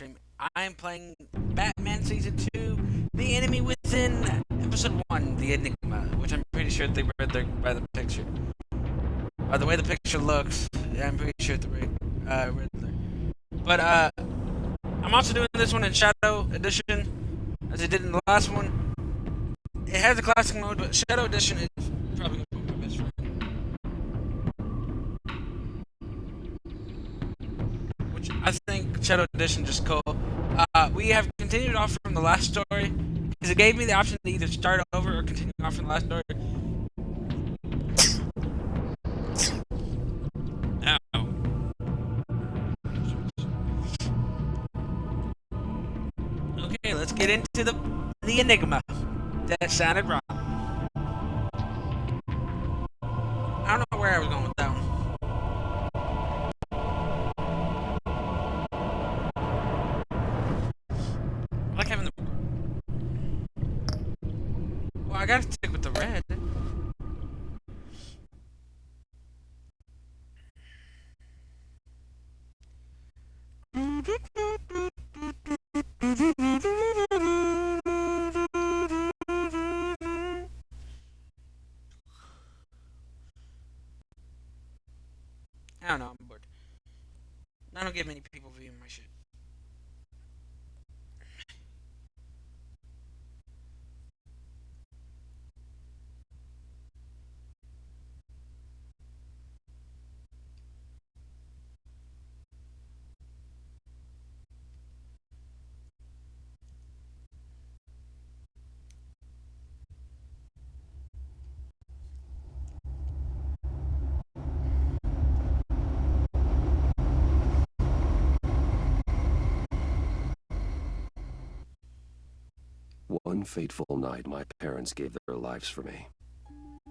stream. I am playing Batman Season 2, The Enemy Within, Episode 1, The Enigma, which I'm pretty sure they read by the picture. By the way the picture looks, yeah, I'm pretty sure it's the Riddler. But, I'm also doing this one in Shadow Edition, as I did in the last one. It has a classic mode, but Shadow Edition is probably going to be my best friend. Which I think Shadow Edition just cool. We have continued off from the last story, because it gave me the option to either start over or continue off from the last story. Ow. Okay, let's get into the Enigma. That sounded wrong. I don't know where I was going with that one. I like having the... Well, I gotta stick with the red. I don't know, I'm bored. I don't get many people viewing my shit. One fateful night, my parents gave their lives for me.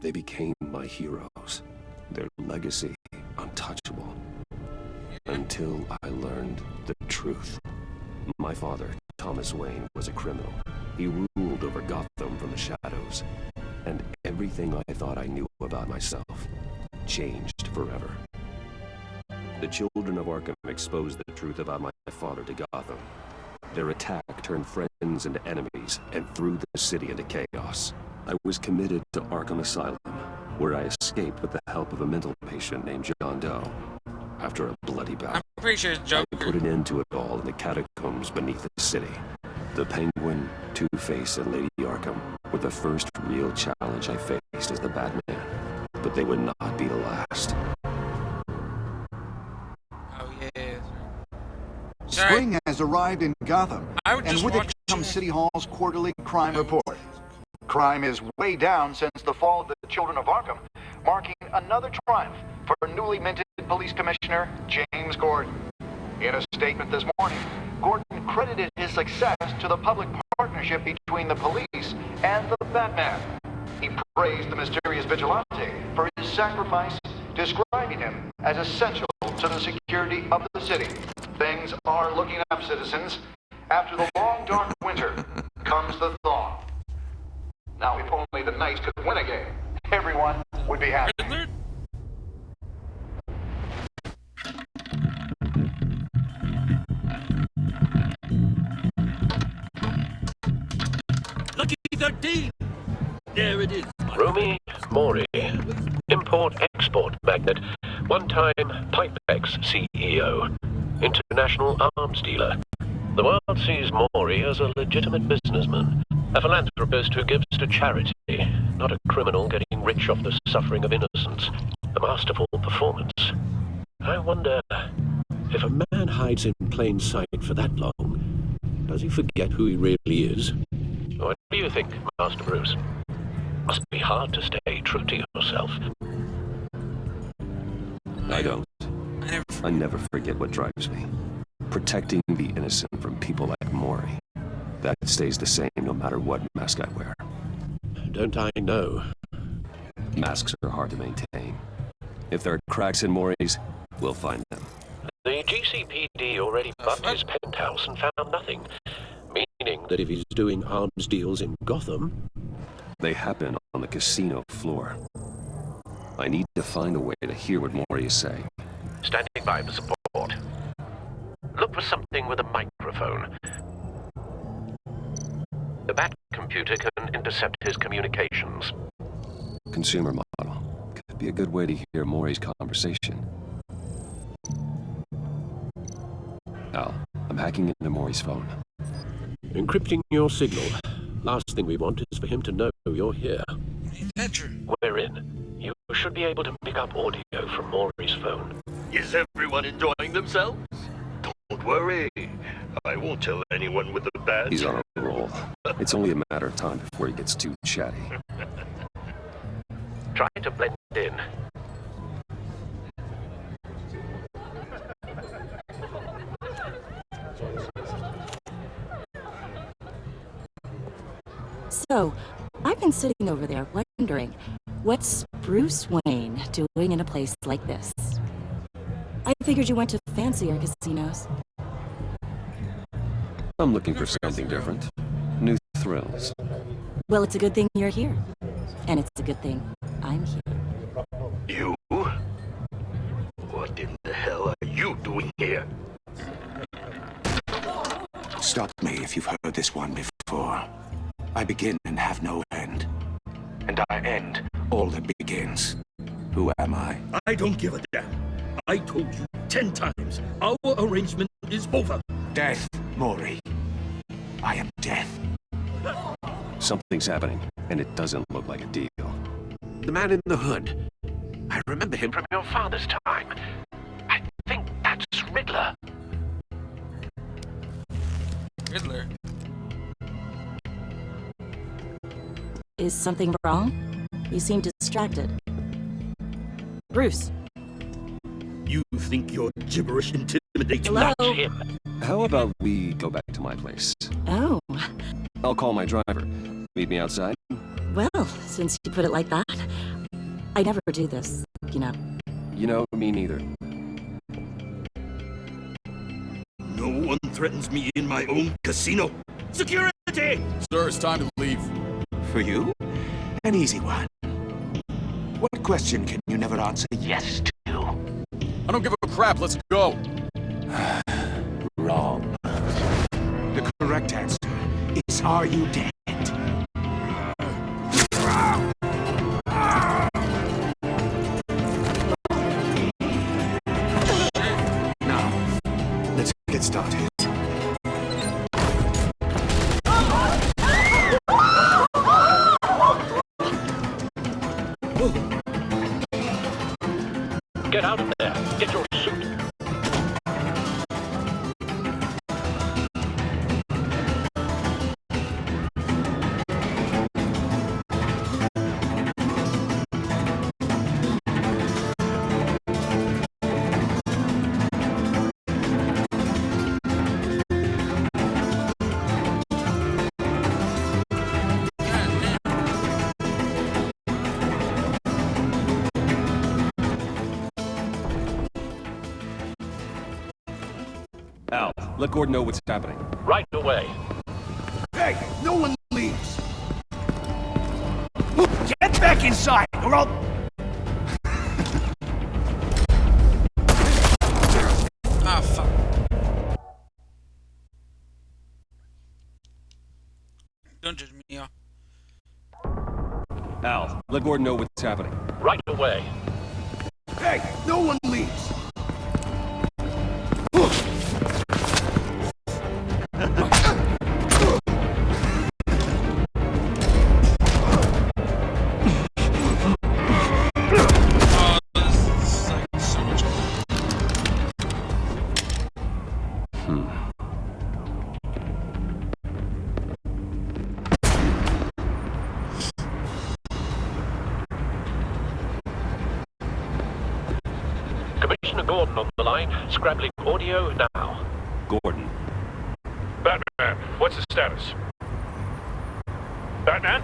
They became my heroes, their legacy untouchable. Until I learned the truth. My father, Thomas Wayne, was a criminal. He ruled over Gotham from the shadows. And everything I thought I knew about myself changed forever. The children of Arkham exposed the truth about my father to Gotham. Their attack turned friends into enemies and threw the city into chaos. I was committed to Arkham Asylum, where I escaped with the help of a mental patient named John Doe. After a bloody battle, I'm pretty sure it's Joker. I put an end to it all in the catacombs beneath the city. The Penguin, Two-Face, and Lady Arkham were the first real challenge I faced as the Batman. But they would not be the last. Oh, yeah. Spring has arrived in Gotham, and with it comes City Hall's quarterly crime report. Crime is way down since the fall of the Children of Arkham, marking another triumph for newly minted Police Commissioner James Gordon. In a statement this morning, Gordon credited his success to the public partnership between the police and the Batman. He praised the mysterious vigilante for his sacrifice, describing him as essential to the security of the city. Things are looking up, citizens. After the long, dark winter comes the thaw. Now, if only the Knights could win a game, everyone would be happy. Lucky 13! There it is. Rumi Mori, import-export magnate, one-time Pipex CEO, international arms dealer. The world sees Mori as a legitimate businessman, a philanthropist who gives to charity, not a criminal getting rich off the suffering of innocence. A masterful performance. I wonder, if a man hides in plain sight for that long, does he forget who he really is? What do you think, Master Bruce? Must be hard to stay true to yourself. I don't. I never forget what drives me. Protecting the innocent from people like Mori. That stays the same no matter what mask I wear. Don't I know? Masks are hard to maintain. If there are cracks in Mori's, we'll find them. The GCPD already bugged his penthouse and found nothing. Meaning That if he's doing arms deals in Gotham... They happen on the casino floor. I need to find a way to hear what Mori is saying. standing by for support. Look for something with a microphone. The Bat computer can intercept his communications. Consumer model. Could be a good way to hear Maury's conversation. Al, I'm hacking into Maury's phone. Encrypting your signal. Last thing we want is for him to know you're here. Ain't that true? We're in. You should be able to pick up audio from Maury's phone. Is everyone enjoying themselves? Don't worry. I won't tell anyone with the badge. He's on a roll. It's only a matter of time before he gets too chatty. Try to blend in. So, I've been sitting over there wondering, what's Bruce Wayne doing in a place like this? I figured you went to fancier casinos. I'm looking for something different. New thrills. Well, it's a good thing you're here. And it's a good thing I'm here. You? What in the hell are you doing here? Stop me if you've heard this one before. I begin and have no end. And I end all that begins. Who am I? I don't give a damn. I told you 10 times. Our arrangement is over. Death, Maury. I am death. Something's happening, and it doesn't look like a deal. The man in the hood. I remember him from your father's time. I think that's Riddler. Riddler. Is something wrong? You seem distracted. Bruce. You think your gibberish intimidates me? Hello? That's him. How about we go back to my place? Oh, I'll call my driver. Meet me outside? well, since you put it like that, I never do this, you know. You know, me neither. No one threatens me in my own casino. Security! Sir, it's time to leave. For you? An easy one. What question can you never answer yes to? I don't give a crap, let's go. Wrong. The correct answer is, are you dead? Now, let's get started. Get out of there. Get your suit. Al, let Gordon know what's happening. Right away. Hey, no one leaves! Get back inside, or I'll... Ah, fuck. Don't judge me, y'all. Al, let Gordon know what's happening. Right away. Hey, no one leaves! Commissioner Gordon on the line, scrambling audio now. Gordon. Batman, what's the status? Batman?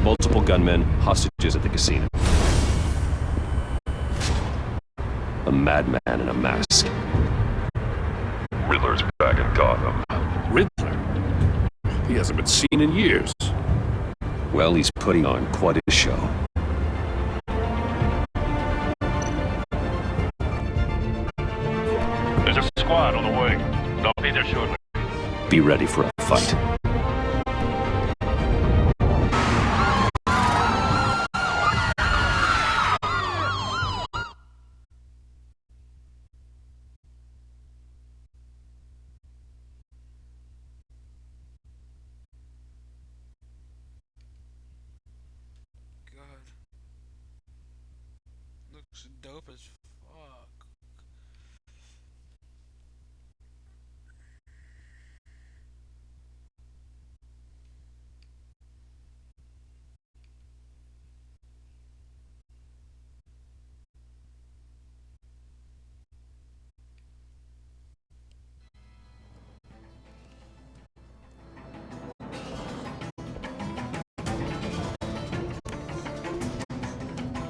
Multiple gunmen, hostages at the casino. A madman in a mask. Riddler's back in Gotham. Riddler? He hasn't been seen in years. Well, he's putting on quite a show. squad on the way. They'll be there shortly. Be ready for a fight. God. Looks dope as fuck.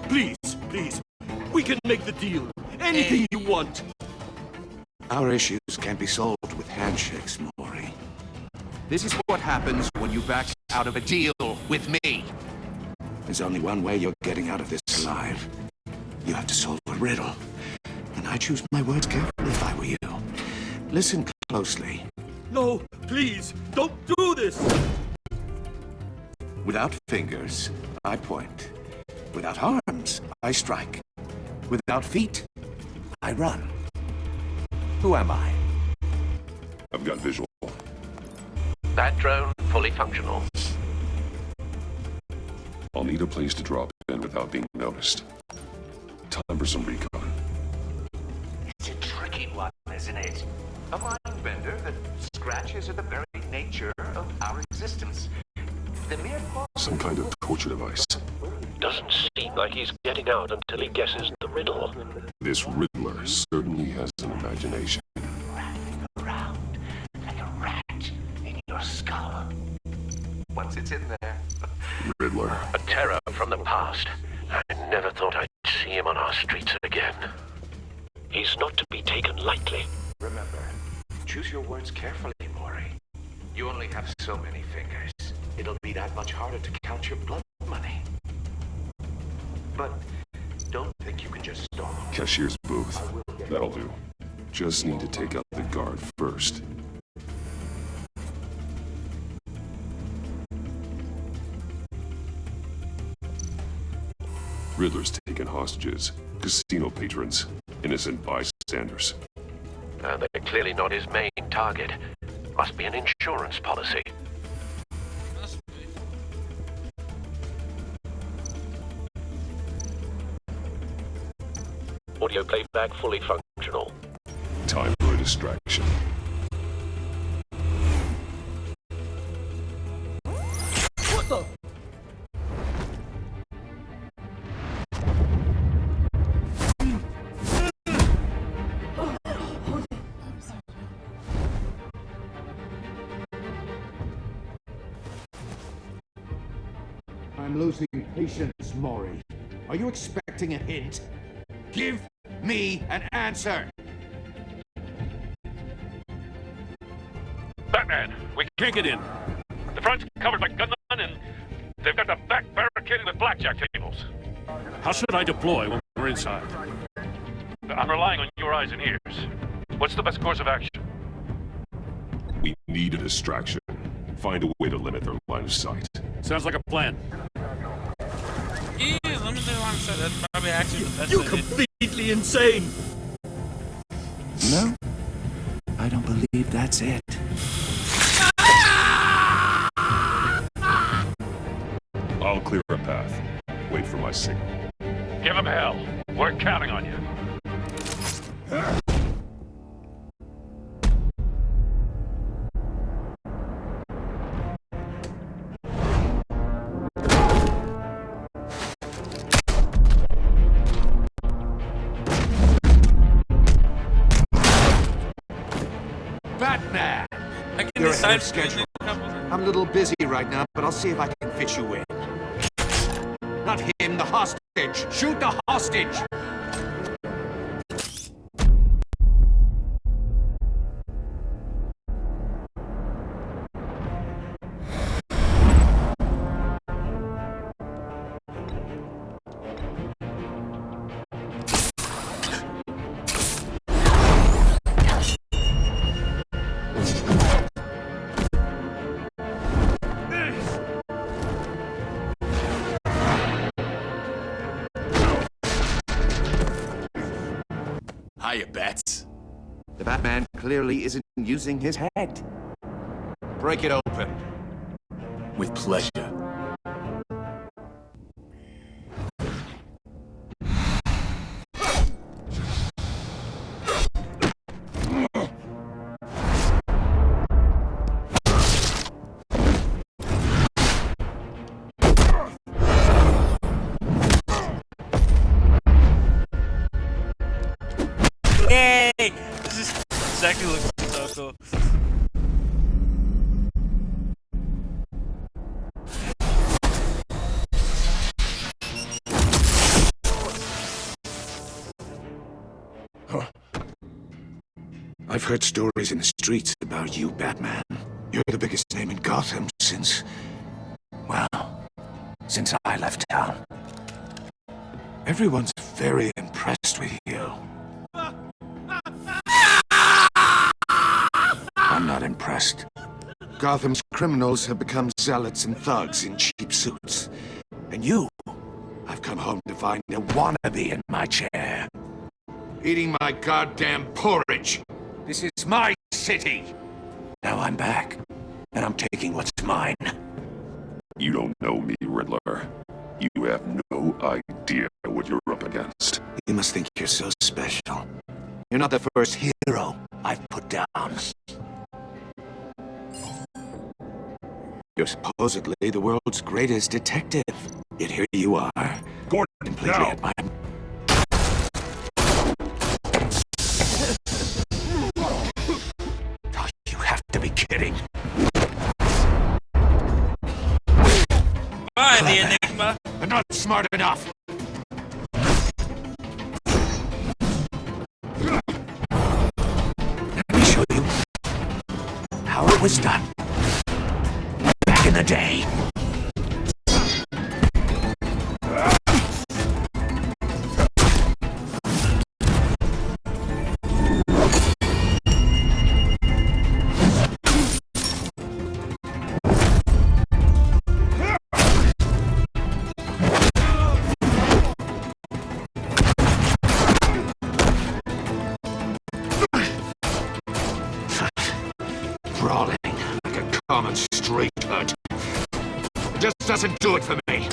Please, please. We can make the deal. Anything you want. Our issues can't be solved with handshakes, Maury. This is what happens when you back out of a deal with me. There's only one way you're getting out of this alive. You have to solve a riddle. And I choose my words carefully if I were you. Listen closely. No, please, don't do this! Without fingers, I point. Without arms, I strike. Without feet, I run. Who am I? I've got visual. That drone fully functional. I'll need a place to drop in without being noticed. Time for some recon. It's a tricky one, isn't it? A mind bender that scratches at the very nature of our existence. The mere Some kind of torture device. Doesn't seem like he's getting out until he guesses the riddle. This Riddler certainly has an imagination. around like a rat in your skull. Once it's in there. Riddler. A terror from the past. I never thought I'd see him on our streets again. He's not to be taken lightly. Remember, choose your words carefully, Maury. You only have so many fingers. It'll be that much harder to count your blood money. But don't think you can just storm. Cashier's booth. That'll do. Just need to take out the guard first. Riddler's taken hostages. Casino patrons. Innocent bystanders. They're clearly not his main target. Must be an insurance policy. Must be. Audio playback fully functional. Time for a distraction. What the? I'm losing patience, Maury. Are you expecting a hint? Give me an answer! Batman, we can't get in. The front's covered by gunmen, and they've got the back barricaded with blackjack tables. How should I deploy when we're inside? I'm relying on your eyes and ears. What's the best course of action? We need a distraction. Find a way to limit their line of sight. Sounds like a plan. Yeah, let me do one shot. That's probably actually the best You're idea. completely insane! No, I don't believe that's it. I'll clear a path. Wait for my signal. Give him hell. We're counting on you. Batman! I can You're decide ahead of schedule. I'm a little busy right now, but I'll see if I can fit you in. Not him, the hostage! Shoot the hostage! Hiya, Bats. The Batman clearly isn't using his head. Break it open. With pleasure. Yay! This actually looks so cool. I've heard stories in the streets about you, Batman. You're the biggest name in Gotham since I left town. Everyone's very impressed with you. I'm not impressed. Gotham's criminals have become zealots and thugs in cheap suits. And you, I've come home to find a wannabe in my chair. Eating my goddamn porridge. This is my city. Now I'm back, and I'm taking what's mine. You don't know me, Riddler. You have no idea what you're up against. You must think you're so special. You're not the first hero I've put down. You're supposedly the world's greatest detective. Yet here you are, Gordon, completely now. at my... Oh, you have to be kidding. Bye, the Enigma. I'm not smart enough. Let me show you how it was done back in the day. Brawling like a common street hut. It just doesn't do it for me.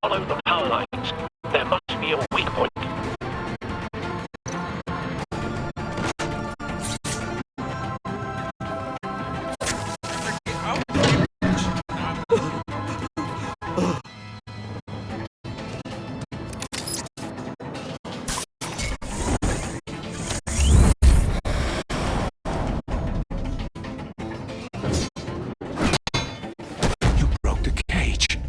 Follow the power lines. There must be a weak point. You broke the cage.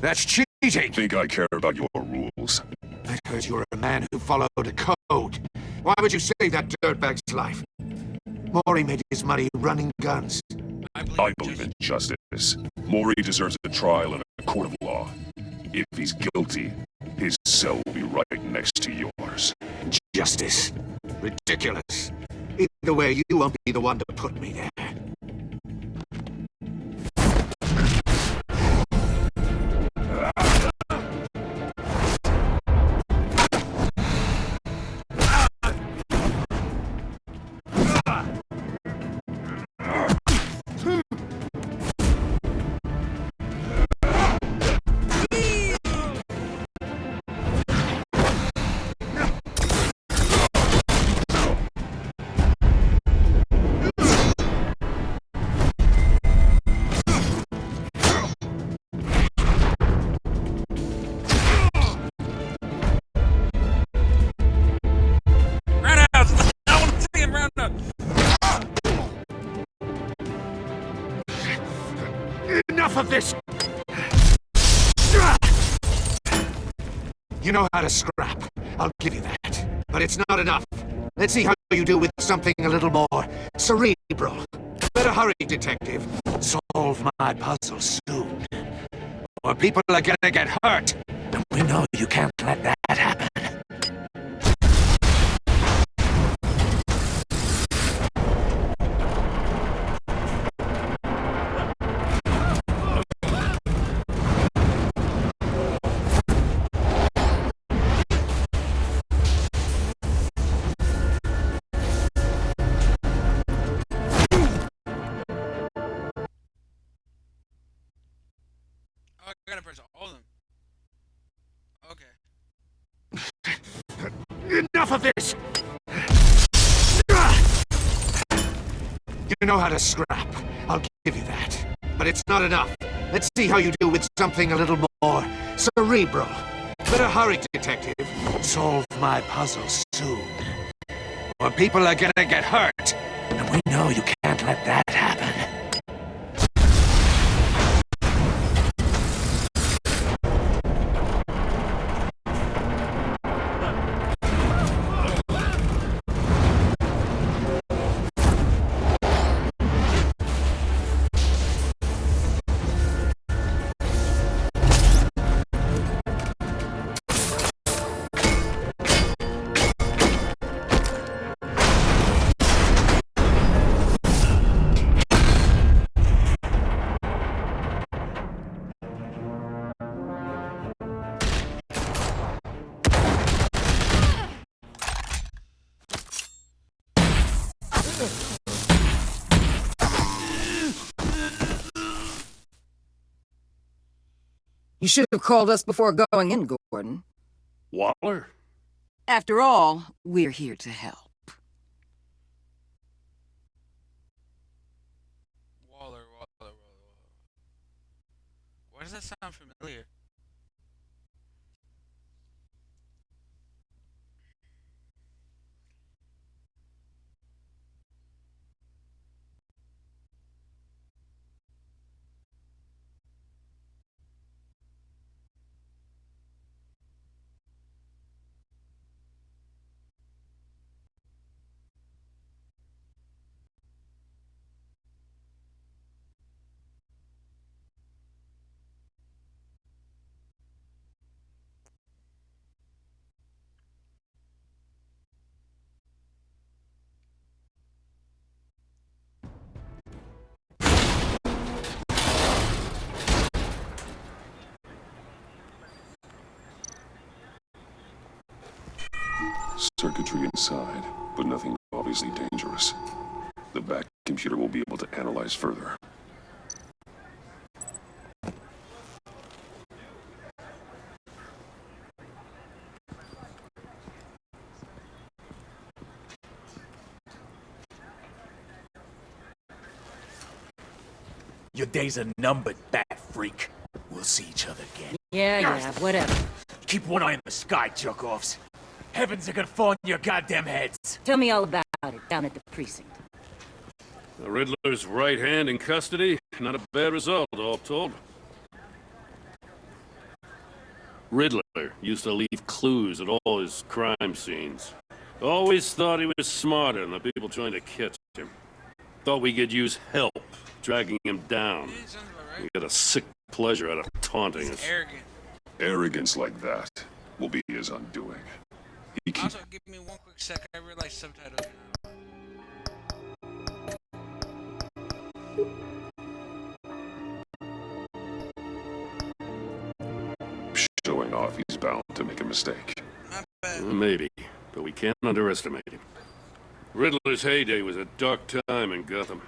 That's cheating! Think I care about your rules? I heard you were a man who followed a code. Why would you save that dirtbag's life? Maury made his money running guns. I believe in justice. Maury deserves a trial in a court of law. If he's guilty, his cell will be right next to yours. Justice. Ridiculous. Either way, you won't be the one to put me there. Enough of this! You know how to scrap. I'll give you that. But it's not enough. Let's see how you do with something a little more cerebral. Better hurry, detective. Solve my puzzle soon. Or people are gonna get hurt. And we know you can't let that happen. gotta press all of them. Okay. Enough of this! You know how to scrap. I'll give you that. But it's not enough. Let's see how you do with something a little more cerebral. Better hurry, detective. Solve my puzzle soon. Or people are gonna get hurt. And we know you can't let that happen. You should have called us before going in, Gordon. Waller? After all, we're here to help. Waller. Why does that sound familiar? Circuitry inside, but nothing obviously dangerous. The back computer will be able to analyze further. Your days are numbered, bat freak. We'll see each other again. Yeah, whatever. Keep one eye in the sky, jerk-offs. Heavens are gonna fall on your goddamn heads. Tell me all about it down at the precinct. The Riddler's right hand in custody. Not a bad result, all told. Riddler used to leave clues at all his crime scenes. Always thought he was smarter than the people trying to catch him. Thought we could use help dragging him down. He got a sick pleasure out of taunting us. Arrogant. Arrogance like that will be his undoing. Also, give me one quick sec. I realize subtitles now. Showing off, he's bound to make a mistake. Not bad. Maybe, but we can't underestimate him. Riddler's heyday was a dark time in Gotham.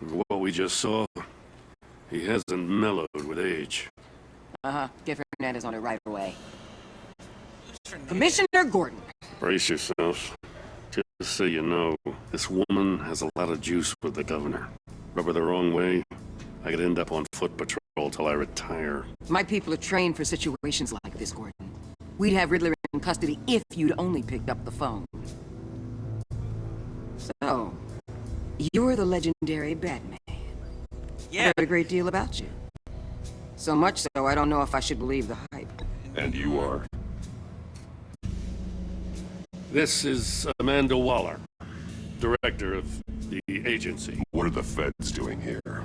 And what we just saw, he hasn't mellowed with age. Get Fernandez on it right away. Commissioner Gordon. Brace yourselves. Just so you know, this woman has a lot of juice with the governor. Rub her the wrong way, I could end up on foot patrol till I retire. My people are trained for situations like this, Gordon. We'd have Riddler in custody if you'd only picked up the phone. So, you're the legendary Batman. Yeah. I heard a great deal about you. So much so, I don't know if I should believe the hype. And you are? This is Amanda Waller, director of the agency. What are the feds doing here?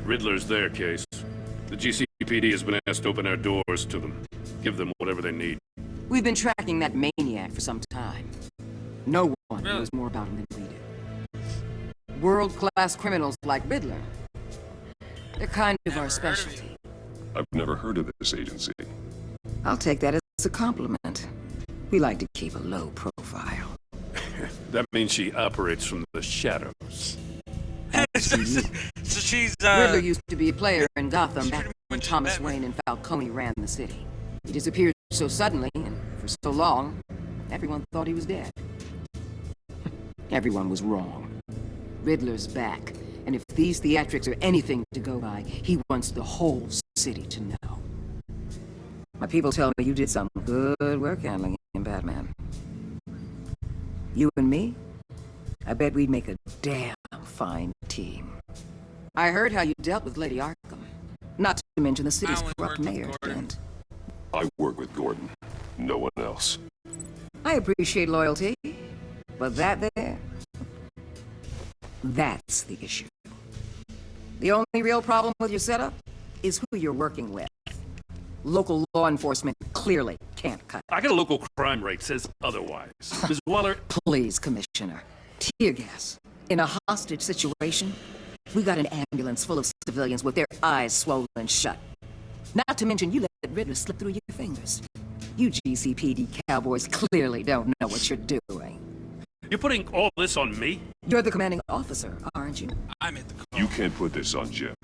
Riddler's their case. The GCPD has been asked to open our doors to them. Give them whatever they need. We've been tracking that maniac for some time. No one knows more about him than we do. World-class criminals like Riddler. They're kind of our specialty. I've never heard of this agency. I'll take that as a compliment. We like to keep a low profile. That means she operates from the shadows. Hey, See you. So she's, Riddler used to be a player in Gotham back when Thomas Wayne and Falcone ran the city. He disappeared so suddenly and for so long, everyone thought he was dead. Everyone was wrong. Riddler's back, and if these theatrics are anything to go by, he wants the whole city to know. My people tell me you did some good work handling him, Batman. You and me? I bet we'd make a damn fine team. I heard how you dealt with Lady Arkham. Not to mention the city's corrupt mayor, and... I work with Gordon. No one else. I appreciate loyalty, but that there... that's the issue. The only real problem with your setup is who you're working with. Local law enforcement clearly can't cut. I got a local crime rate says otherwise. Ms. Waller... Please, Commissioner. Tear gas. In a hostage situation, we got an ambulance full of civilians with their eyes swollen shut. Not to mention you let Riddler slip through your fingers. You GCPD cowboys clearly don't know what you're doing. You're putting all this on me? You're the commanding officer, aren't you? I made the call. You can't put this on Jim.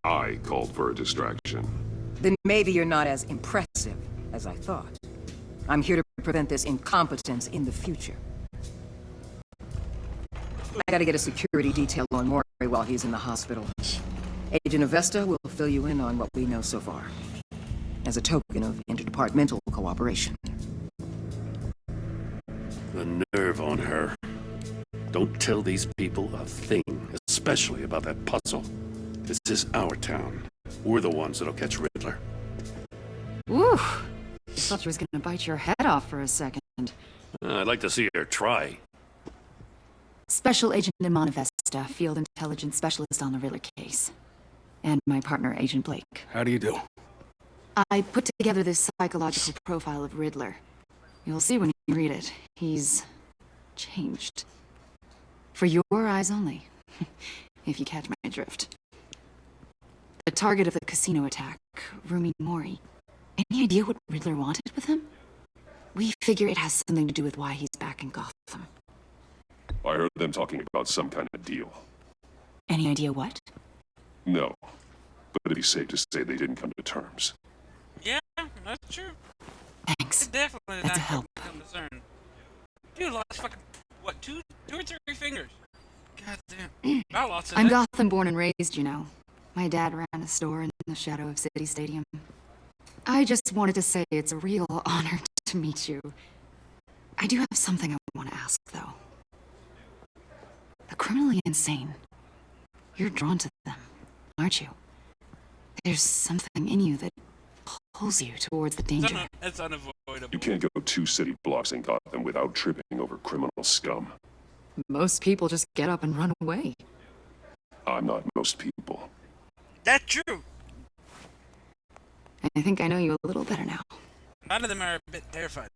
I called for a distraction. Then maybe you're not as impressive as I thought. I'm here to prevent this incompetence in the future. I gotta get a security detail on Maury while he's in the hospital. Agent Avesta will fill you in on what we know so far, as a token of interdepartmental cooperation. The nerve on her. Don't tell these people a thing, especially about that puzzle. This is our town. We're the ones that'll catch Riddler. Ooh, I thought she was gonna bite your head off for a second. I'd like to see her try. Special Agent Iman Avesta, Field Intelligence Specialist on the Riddler case. And my partner, Agent Blake. How do you do? I put together this psychological profile of Riddler. You'll see when you read it. He's... changed. For your eyes only. If you catch my drift. The target of the casino attack, Rumi Mori. Any idea what Riddler wanted with him? We figure it has something to do with why he's back in Gotham. I heard them talking about some kind of deal. Any idea what? No. But it'd be safe to say they didn't come to terms. Yeah, that's true. Thanks. Definitely That's not a help. concerned. Dude lost fucking, what, two or three fingers? God damn. I lost it. I'm Gotham born and raised, you know. My dad ran a store in the shadow of City Stadium. I just wanted to say it's a real honor to meet you. I do have something I want to ask, though. The criminally insane. You're drawn to them, aren't you? There's something in you that pulls you towards the danger. It's unavoidable. You can't go 2 city blocks in Gotham without tripping over criminal scum. Most people just get up and run away. I'm not most people. That's true. I think I know you a little better now. None of them are a bit terrified.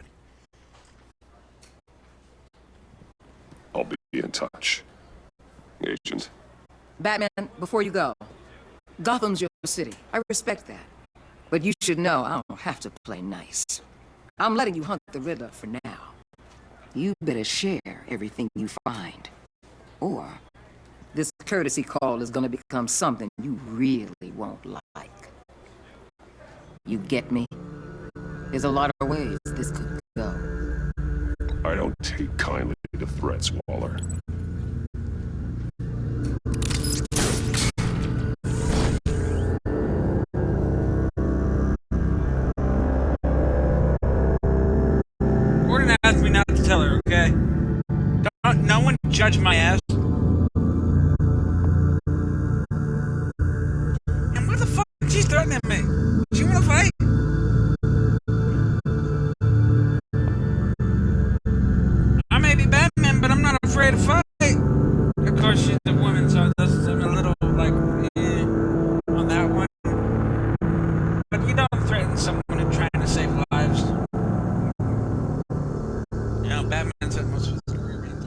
I'll be in touch. Agent. Batman, before you go, Gotham's your city. I respect that. But you should know I don't have to play nice. I'm letting you hunt the Riddler for now. You better share everything you find. Or this courtesy call is gonna become something you really won't like. You get me? There's a lot of ways this could go. I don't take kindly to threats, Waller. Gordon asked me not to tell her, okay? No one judge my ass. And what the fuck? She's threatening me. She wanna fight? I may be Batman, but I'm not afraid to fight. Of course, she's a woman, so that's a little, like, on that one. But you don't threaten someone who's trying to save lives. You know, Batman's at most of his career being threatened.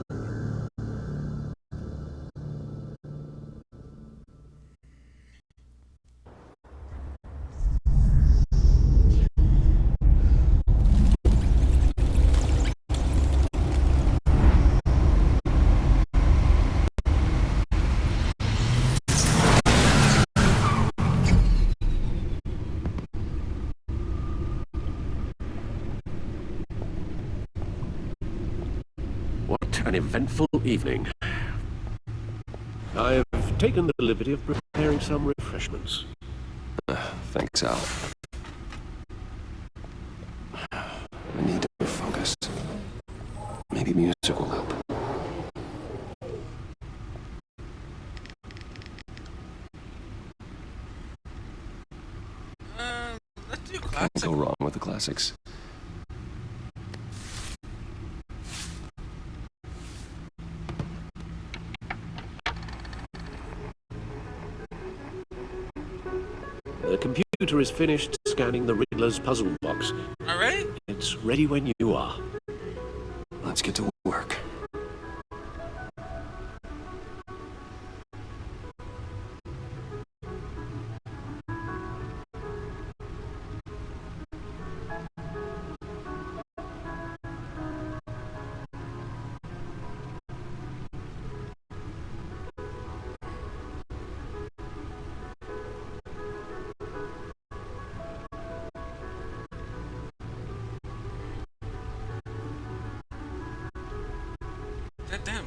an eventful evening. I have taken the liberty of preparing some refreshments. Thanks, Al. I need to focus. Maybe music will help. Let's do Can't classic. go wrong with the classics. The computer is finished scanning the Riddler's puzzle box. All right. It's ready when you are. Let's get to work. Damn.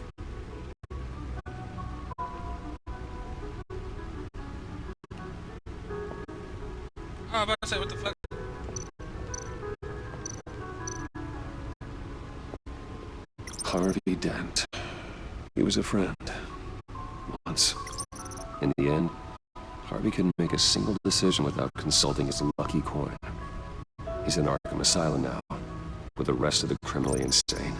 Oh, I'm about to say, what the fuck? Harvey Dent. He was a friend. Once. In the end, Harvey couldn't make a single decision without consulting his lucky coin. He's in Arkham Asylum now, with the rest of the criminally insane.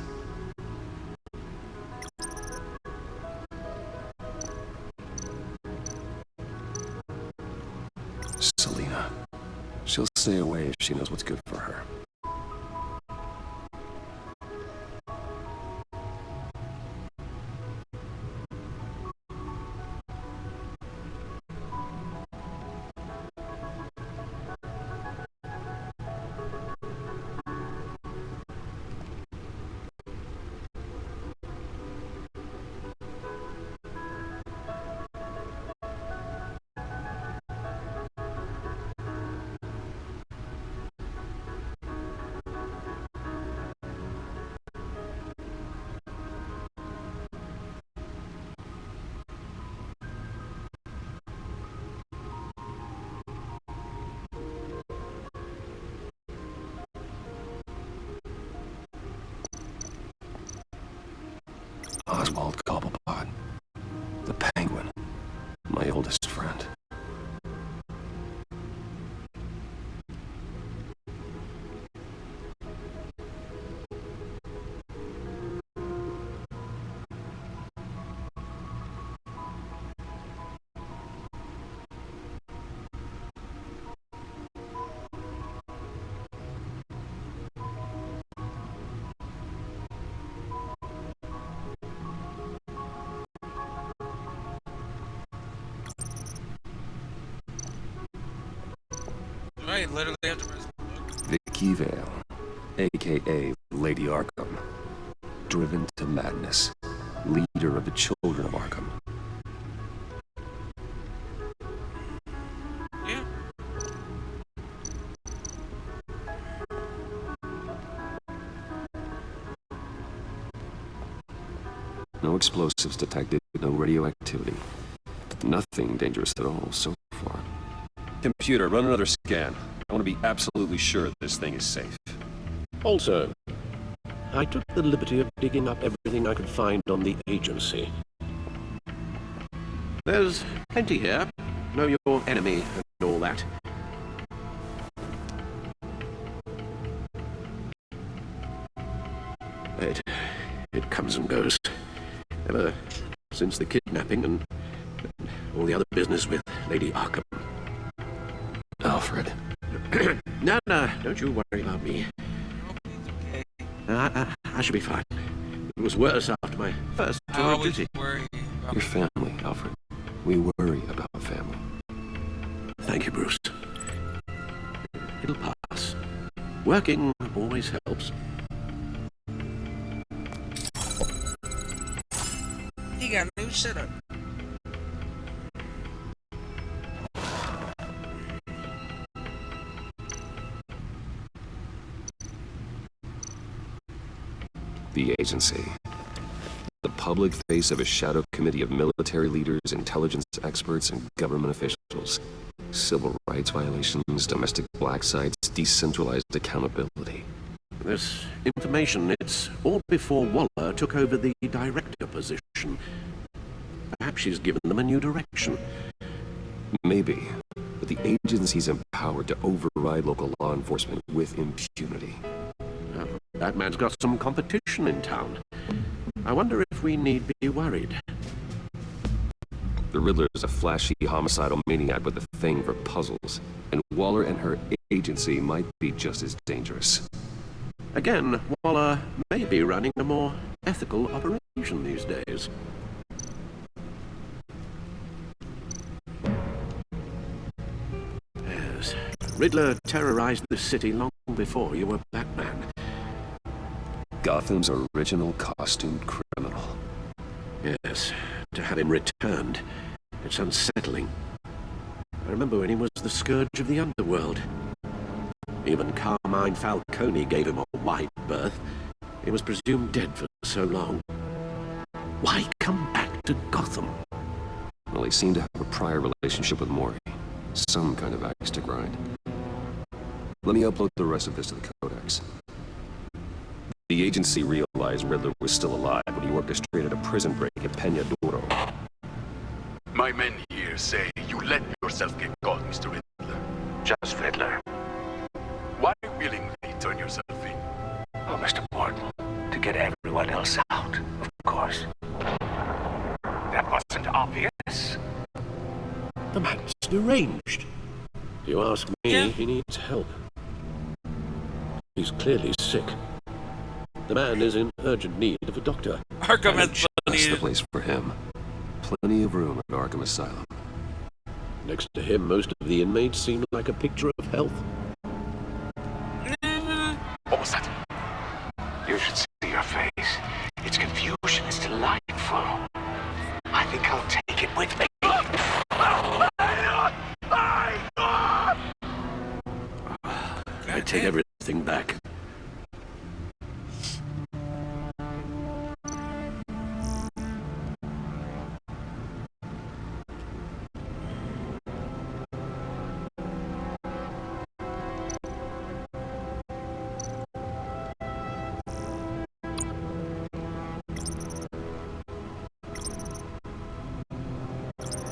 Selina. She'll stay away if she knows what's good for her. Oswald Cobblepot. The Penguin. My oldest friend. Right, literally have to press the book. Vicky Vale, a.k.a. Lady Arkham. Driven to madness. Leader of the children of Arkham. Yeah. No explosives detected, no radioactivity. Nothing dangerous at all so far. Computer, run another scan. I want to be absolutely sure this thing is safe. Also, I took the liberty of digging up everything I could find on the agency. There's plenty here. Know your enemy and all that. It comes and goes. Ever since the kidnapping and all the other business with Lady Arkham. Alfred. No, don't you worry about me. I should be fine. It was worse after my first tour of duty. Your family, Alfred. We worry about family. Thank you, Bruce. It'll pass. Working always helps. He got a new setup. The agency. public face of a shadow committee of military leaders, intelligence experts, and government officials. Civil rights violations, domestic black sites, decentralized accountability. This information, it's all before Waller took over the director position. Perhaps she's given them a new direction. Maybe, but the agency's empowered to override local law enforcement with impunity. That man's got some competition in town. I wonder if we need be worried. The Riddler is a flashy, homicidal maniac with a thing for puzzles, and Waller and her agency might be just as dangerous. Again, Waller may be running a more ethical operation these days. Yes, Riddler terrorized the city long before you were Batman. Gotham's original costumed criminal. Yes, to have him returned. It's unsettling. I remember when he was the scourge of the underworld. Even Carmine Falcone gave him a wide berth. He was presumed dead for so long. Why come back to Gotham? Well, he seemed to have a prior relationship with Mori. Some kind of axe to grind. Let me upload the rest of this to the Codex. The agency realized Riddler was still alive when he orchestrated a prison break at Peña Duro. My men here say you let yourself get caught, Mr. Riddler. Just Riddler. Why willingly turn yourself in? Oh, Mr. Morton, to get everyone else out, of course. That wasn't obvious. The man's deranged. If you ask me, he needs help. He's clearly sick. The man is in urgent need of a doctor. Arkham has That's the place for him. Plenty of room at Arkham Asylum. Next to him, most of the inmates seem like a picture of health. What was that? You should see your face. Its confusion is delightful. I think I'll take it with me. I take everything back.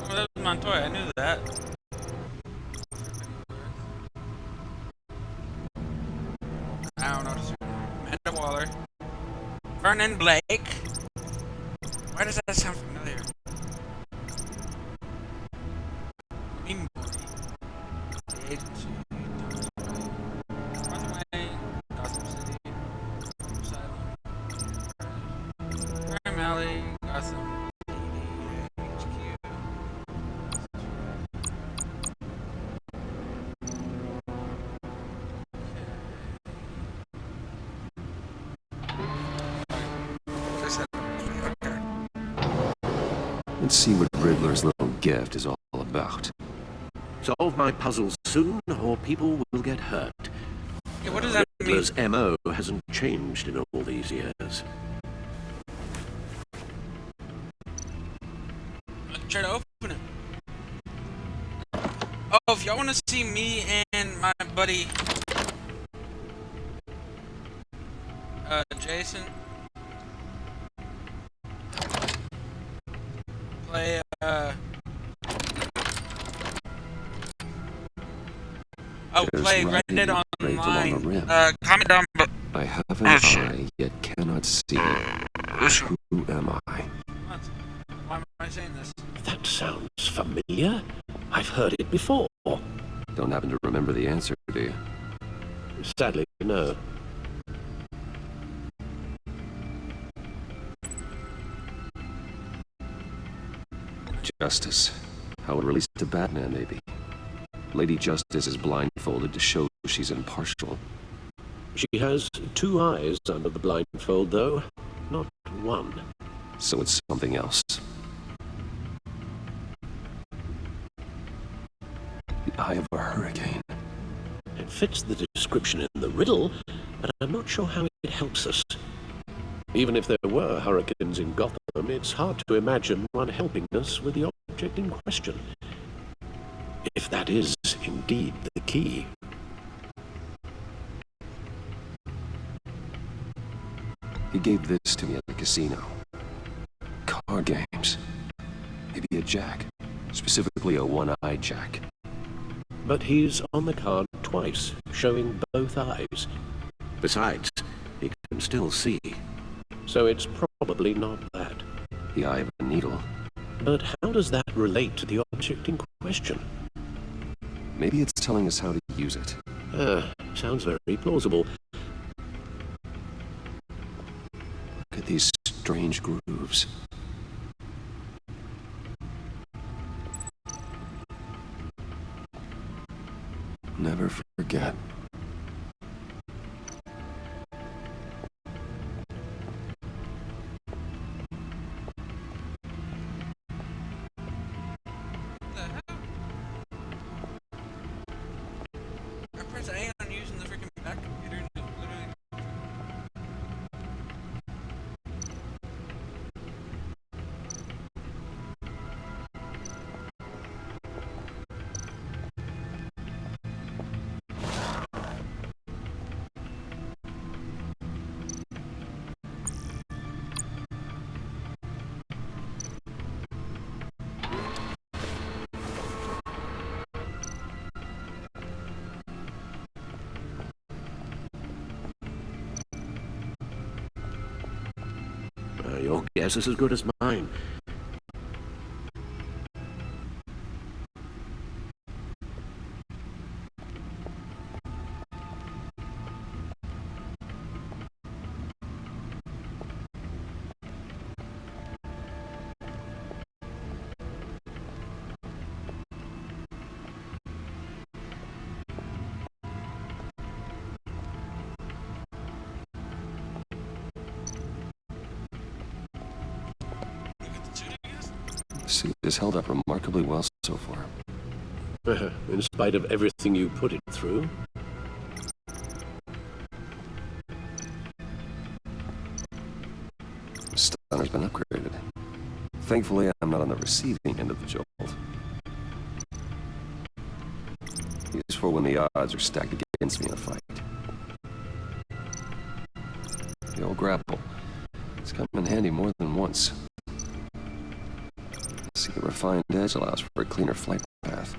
That was Montoya, I knew that. I don't know. Amanda Waller. Vernon Blake. Why does that sound familiar? The agency. Thomas Wayne, Gotham City, Asylum, Crime Alley, Gotham, HQ. Let's see what Riddler's little gift is all about. Solve my puzzles soon, or people will get hurt. Yeah, what does that mean? Riddler's MO hasn't changed in all these years. Try to open it. Oh, if y'all want to see me and my buddy Jason play play Red Dead Online. Comment down below. I have an eye, yet cannot see. Who am I? What? Why am I saying this? That sounds familiar. I've heard it before. Don't happen to remember the answer, do you? Sadly, no. Justice. How it relates to Batman, maybe. Lady Justice is blindfolded to show she's impartial. She has two eyes under the blindfold, though. Not one. So it's something else. The eye of a hurricane. It fits the description in the riddle, but I'm not sure how it helps us. Even if there were hurricanes in Gotham, Arkham, it's hard to imagine one helping us with the object in question. If that is indeed the key. He gave this to me at the casino. Card games. Maybe a jack. Specifically a one-eyed jack. But he's on the card twice, showing both eyes. Besides, he can still see. So it's probably not that. The eye of a needle. But how does that relate to the object in question? Maybe it's telling us how to use it. Sounds very plausible. Look at these strange grooves. Never forget. Your guess is as good as mine. Suit has held up remarkably well so far. In spite of everything you put it through? Stunner's been upgraded. Thankfully, I'm not on the receiving end of the jolt. Used for when the odds are stacked against me in a fight. The old grapple. It's come in handy more than once. See, the refined edge allows for a cleaner flight path.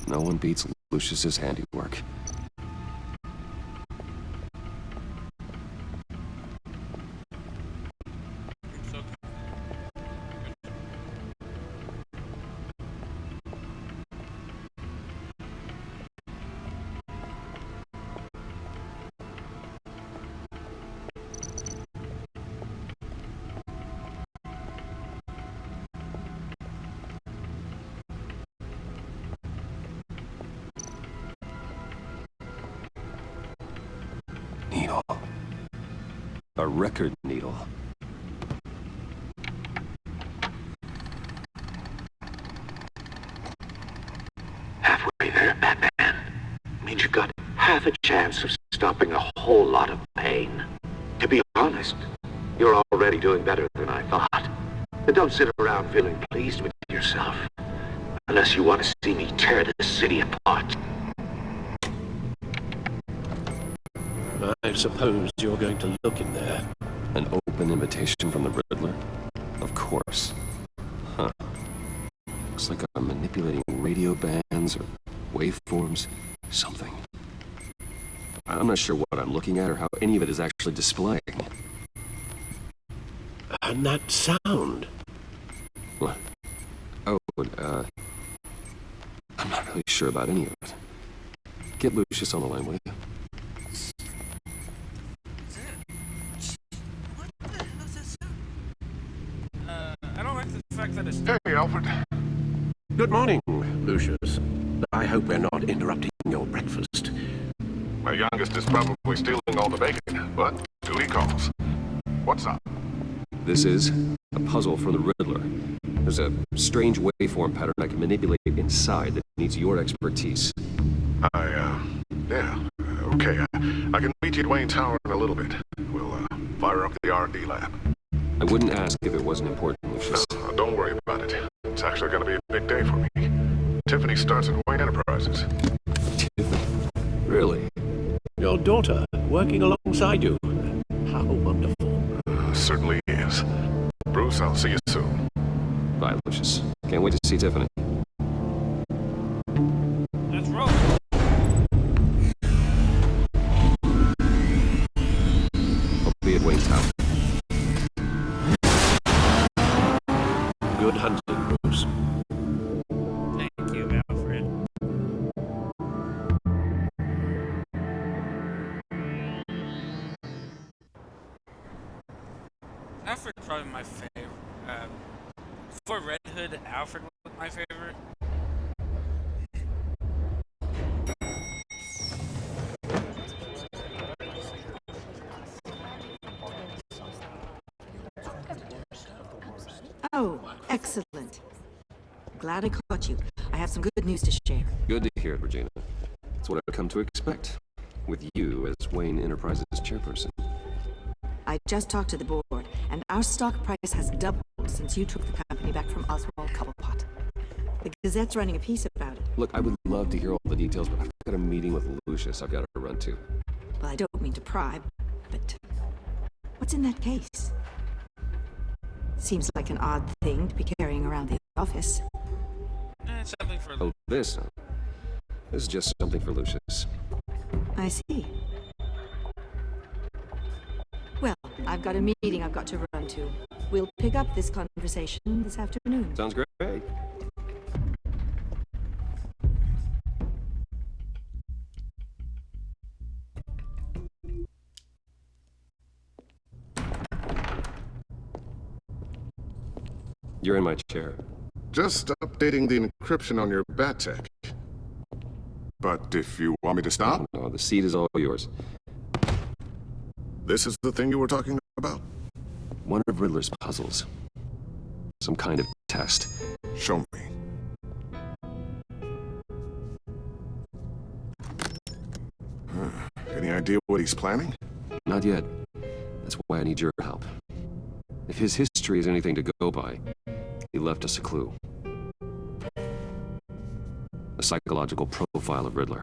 No one beats Lucius's handiwork. Needle. A record needle. Halfway there, Batman. Means you've got half a chance of stopping a whole lot of pain. To be honest, you're already doing better than I thought. But don't sit around feeling pleased with yourself. Unless you want to see me tear this city apart. I suppose you're going to look in there. An open invitation from the Riddler? Of course. Huh. Looks like I'm manipulating radio bands or waveforms. Something. I'm not sure what I'm looking at or how any of it is actually displaying. And that sound? What? Oh, I'm not really sure about any of it. Get Lucius on the line, will you? I don't like the fact that it's... Hey, Alfred. Good morning, Lucius. I hope we're not interrupting your breakfast. My youngest is probably stealing all the bacon, but duty calls. What's up? This is a puzzle for the Riddler. There's a strange waveform pattern I can manipulate inside that needs your expertise. Yeah. Okay, I can meet you at Wayne Tower in a little bit. We'll fire up the R&D lab. I wouldn't ask if it wasn't important, Lucius. No, don't worry about it. It's actually going to be a big day for me. Tiffany starts at Wayne Enterprises. Tiffany? Really? Your daughter, working alongside you. How wonderful. Certainly is. Bruce, I'll see you soon. Bye, Lucius. Can't wait to see Tiffany. Let's roll. I'll be at Wayne Tower. Good hunting, Bruce. Thank you, Alfred. Alfred's probably my favorite. Before Red Hood, Alfred was my favorite. Oh, excellent. Glad I caught you. I have some good news to share. Good to hear it, Regina. It's what I've come to expect, with you as Wayne Enterprises chairperson. I just talked to the board, and our stock price has doubled since you took the company back from Oswald Cobblepot. The Gazette's running a piece about it. Look, I would love to hear all the details, but I've got a meeting with Lucius I've got to run to. Well, I don't mean to pry, but what's in that case? Seems like an odd thing to be carrying around the office. Something for Oh, this is just something for Lucius. I see. Well, I've got a meeting I've got to run to. We'll pick up this conversation this afternoon. Sounds great. You're in my chair. Just updating the encryption on your Bat-Tech. But if you want me to stop... No, the seat is all yours. This is the thing you were talking about? One of Riddler's puzzles. Some kind of test. Show me. Any idea what he's planning? Not yet. That's why I need your help. If his history is anything to go by, he left us a clue. A psychological profile of Riddler.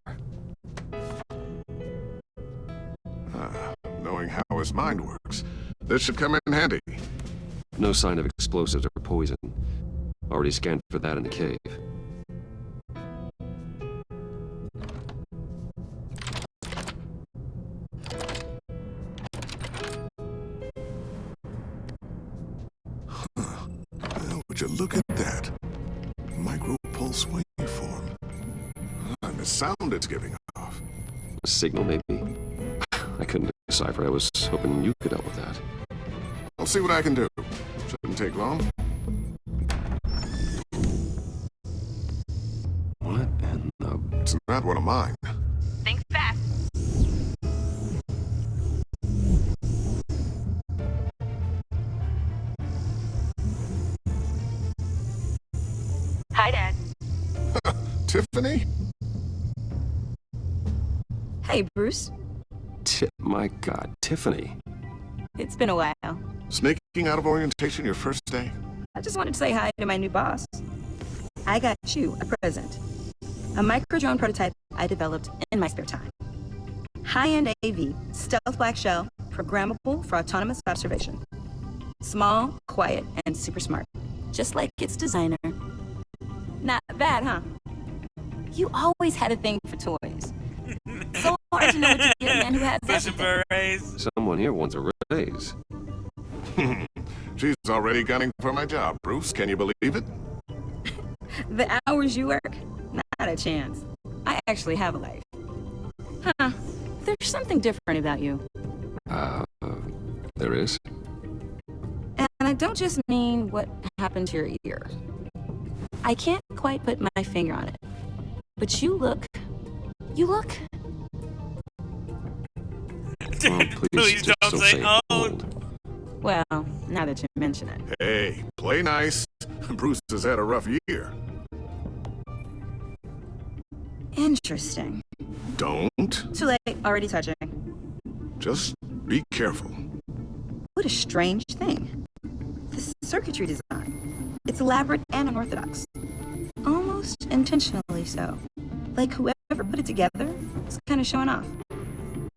Knowing how his mind works, this should come in handy. No sign of explosives or poison. Already scanned for that in the cave. Would you look at that? Micro-pulse waveform. And the sound it's giving off. A signal, maybe? I couldn't decipher. I was hoping you could help with that. I'll see what I can do. Shouldn't take long. What in the... It's not one of mine. Think fast. Hi, Dad. Tiffany? Hey, Bruce. My God, Tiffany. It's been a while. Sneaking out of orientation your first day? I just wanted to say hi to my new boss. I got you a present. A micro-drone prototype I developed in my spare time. High-end AV, stealth black shell, programmable for autonomous observation. Small, quiet, and super smart. Just like its designer. Not bad, huh? You always had a thing for toys. So hard to know what to get a man who has everything. Someone here wants a raise. She's already gunning for my job, Bruce. Can you believe it? The hours you work? Not a chance. I actually have a life. Huh. There's something different about you. There is? And I don't just mean what happened to your ear. I can't quite put my finger on it. But you look... Oh, please don't say old. Well, now that you mention it. Hey, play nice. Bruce has had a rough year. Interesting. Don't. Too late, already touching. Just be careful. What a strange thing. The circuitry design. It's elaborate and unorthodox. Almost intentionally so. Like whoever put it together is kind of showing off.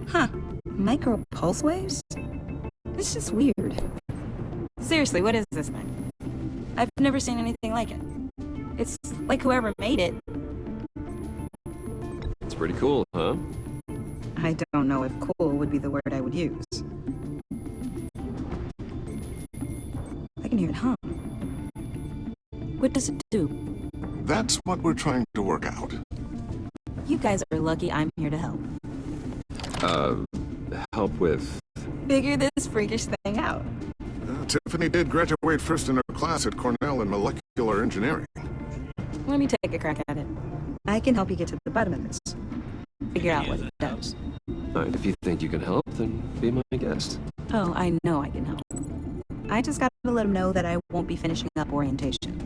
Huh. Micro pulse waves? It's just weird. Seriously, what is this thing? I've never seen anything like it. It's like whoever made it. It's pretty cool, huh? I don't know if cool would be the word I would use. I can hear it hum. What does it do? That's what we're trying to work out. You guys are lucky I'm here to help. Help with... Figure this freakish thing out. Tiffany did graduate first in her class at Cornell in molecular engineering. Let me take a crack at it. I can help you get to the bottom of this. Figure out what it does. Alright, if you think you can help, then be my guest. Oh, I know I can help. I just gotta let him know that I won't be finishing up orientation.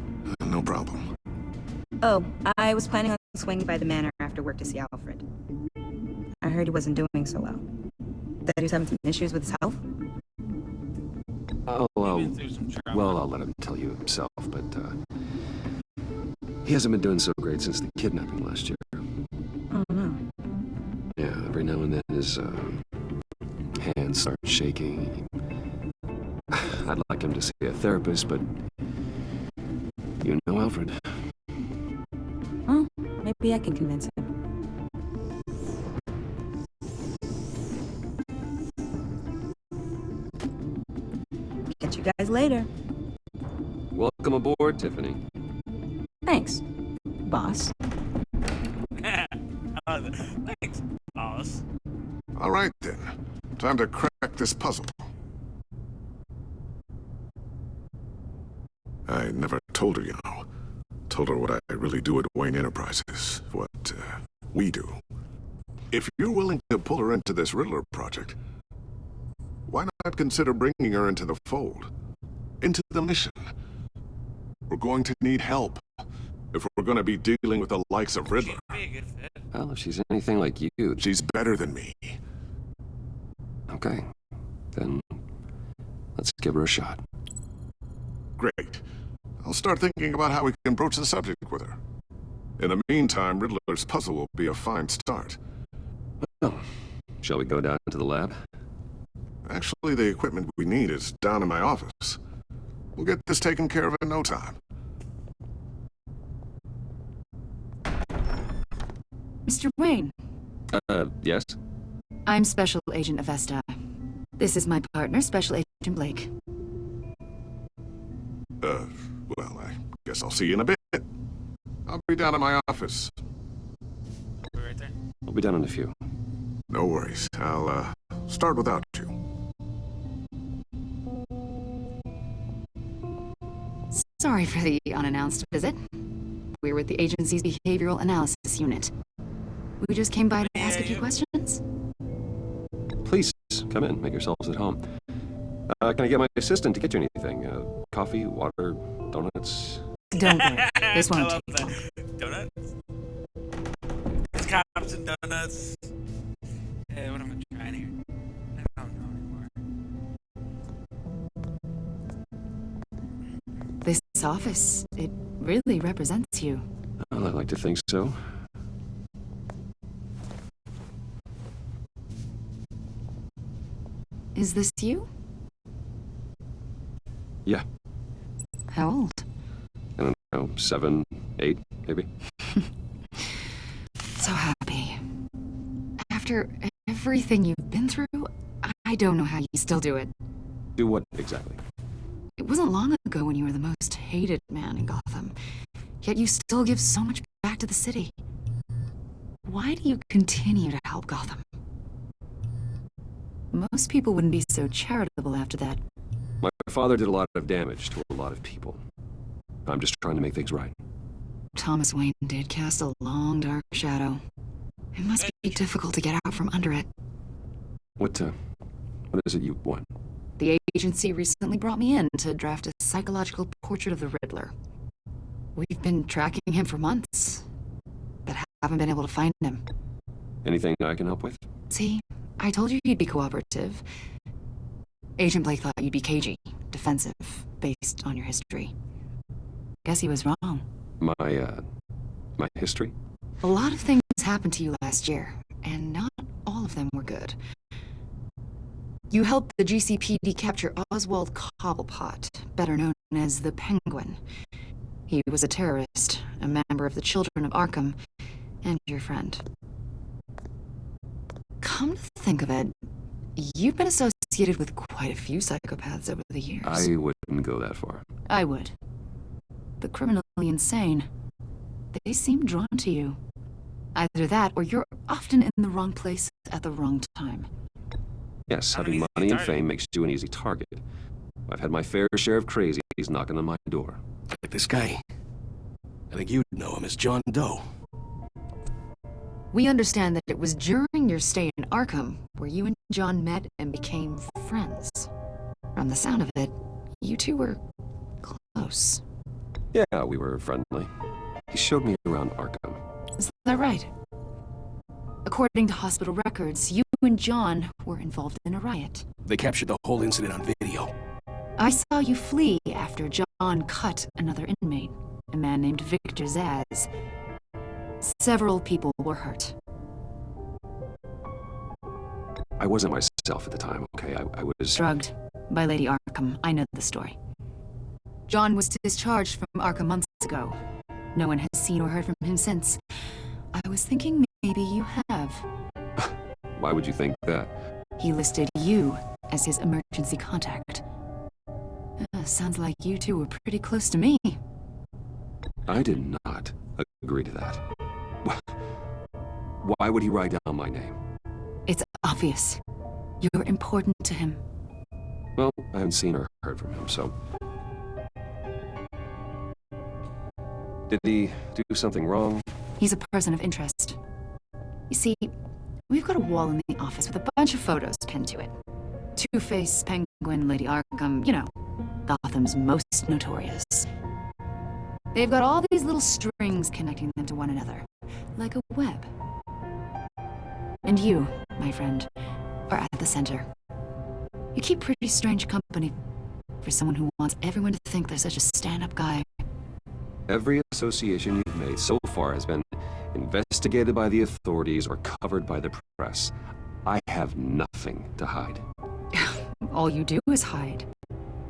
No problem. Oh, I was planning on swinging by the manor after work to see Alfred. I heard he wasn't doing so well. That he was having some issues with his health? I'll let him tell you himself, but, he hasn't been doing so great since the kidnapping last year. Oh, no. Yeah, every now and then his, hands start shaking. I'd like him to see a therapist, but you know Alfred. Well, maybe I can convince him. Catch you guys later. Welcome aboard, Tiffany. Thanks, boss. Thanks, boss. All right, then. Time to crack this puzzle. I never told her, you know. Told her what I really do at Wayne Enterprises. What, we do. If you're willing to pull her into this Riddler project, why not consider bringing her into the fold? Into the mission? We're going to need help if we're going to be dealing with the likes of Riddler. Well, if she's anything like you... She's better than me. Okay. Then let's give her a shot. Great. I'll start thinking about how we can broach the subject with her. In the meantime, Riddler's puzzle will be a fine start. Well, shall we go down to the lab? Actually, the equipment we need is down in my office. We'll get this taken care of in no time. Mr. Wayne. Yes? I'm Special Agent Avesta. This is my partner, Special Agent Blake. Well, I guess I'll see you in a bit. I'll be down at my office. Right there. I'll be down in a few. No worries. I'll, start without you. Sorry for the unannounced visit. We're with the agency's behavioral analysis unit. We just came by to ask a few questions. Please, come in. Make yourselves at home. Can I get my assistant to get you anything? Coffee, water, donuts? Don't worry. This won't take long. Donuts? Cops and donuts. What am I trying here? I don't know anymore. This office, it really represents you. Well, I'd like to think so. Is this you? Yeah. How old? I don't know, 7, 8, maybe? So happy. After everything you've been through, I don't know how you still do it. Do what exactly? It wasn't long ago when you were the most hated man in Gotham, yet you still give so much back to the city. Why do you continue to help Gotham? Most people wouldn't be so charitable after that. My father did a lot of damage to a lot of people. I'm just trying to make things right. Thomas Wayne did cast a long, dark shadow. It must be difficult to get out from under it. What is it you want? The agency recently brought me in to draft a psychological portrait of the Riddler. We've been tracking him for months, but haven't been able to find him. Anything I can help with? See, I told you you'd be cooperative. Agent Blake thought you'd be cagey, defensive, based on your history. Guess he was wrong. My history? A lot of things happened to you last year, and not all of them were good. You helped the GCPD capture Oswald Cobblepot, better known as the Penguin. He was a terrorist, a member of the Children of Arkham, and your friend. Come to think of it, you've been associated with quite a few psychopaths over the years. I wouldn't go that far. I would. The criminally insane. They seem drawn to you. Either that, or you're often in the wrong place at the wrong time. Yes, having money and fame makes you an easy target. I've had my fair share of crazies knocking on my door. Like this guy. I think you'd know him as John Doe. We understand that it was during your stay in Arkham where you and John met and became friends. From the sound of it, you two were close. Yeah, we were friendly. He showed me around Arkham. Is that right? According to hospital records, you and John were involved in a riot. They captured the whole incident on video. I saw you flee after John cut another inmate, a man named Victor Zaz. Several people were hurt. I wasn't myself at the time, okay? I was... Drugged by Lady Arkham. I know the story. John was discharged from Arkham months ago. No one has seen or heard from him since. I was thinking maybe you have. Why would you think that? He listed you as his emergency contact. Sounds like you two were pretty close to me. I did not agree to that. Why would he write down my name? It's obvious. You're important to him. Well, I haven't seen or heard from him, so... Did he do something wrong? He's a person of interest. You see, we've got a wall in the office with a bunch of photos pinned to it. Two-Face, Penguin, Lady Arkham, you know, Gotham's most notorious. They've got all these little strings connecting them to one another, like a web. And you, my friend, are at the center. You keep pretty strange company for someone who wants everyone to think they're such a stand-up guy. Every association you've made so far has been investigated by the authorities or covered by the press. I have nothing to hide. All you do is hide.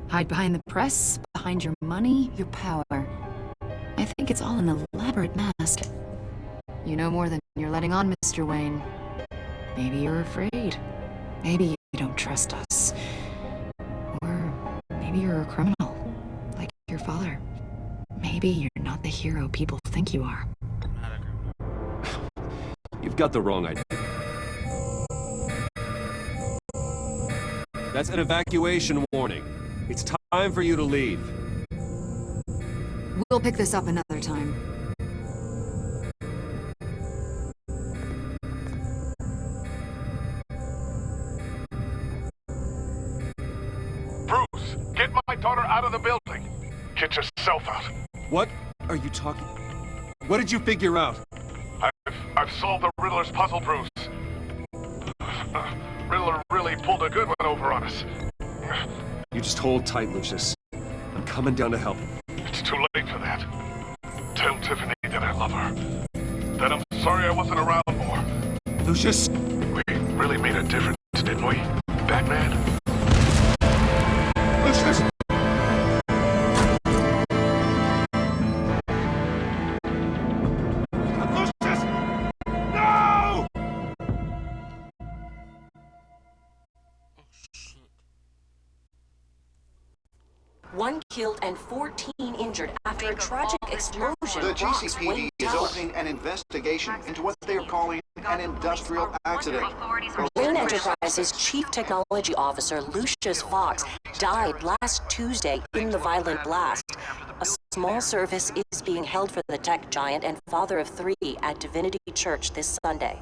Hide behind the press, behind your money, your power. I think it's all an elaborate mask. You know more than you're letting on, Mr. Wayne. Maybe you're afraid. Maybe you don't trust us. Or maybe you're a criminal, like your father. Maybe you're not the hero people think you are. You've got the wrong idea. That's an evacuation warning. It's time for you to leave. We'll pick this up another time. Bruce, get my daughter out of the building. Get yourself out. What are you talking? What did you figure out? I've solved the Riddler's puzzle, Bruce. Riddler really pulled a good one over on us. You just hold tight, Lucius. I'm coming down to help. It's too late for that. Tell Tiffany that I love her. That I'm sorry I wasn't around more. Lucius! We really made a difference, didn't we, Batman? Lucius! One killed and 14 injured after a tragic explosion. The GCPD is opening an investigation into what they are calling an industrial accident. Wayne Enterprises' Chief Technology Officer Lucius Fox died last Tuesday in the violent blast. A small service is being held for the tech giant and father of 3 at Divinity Church this Sunday.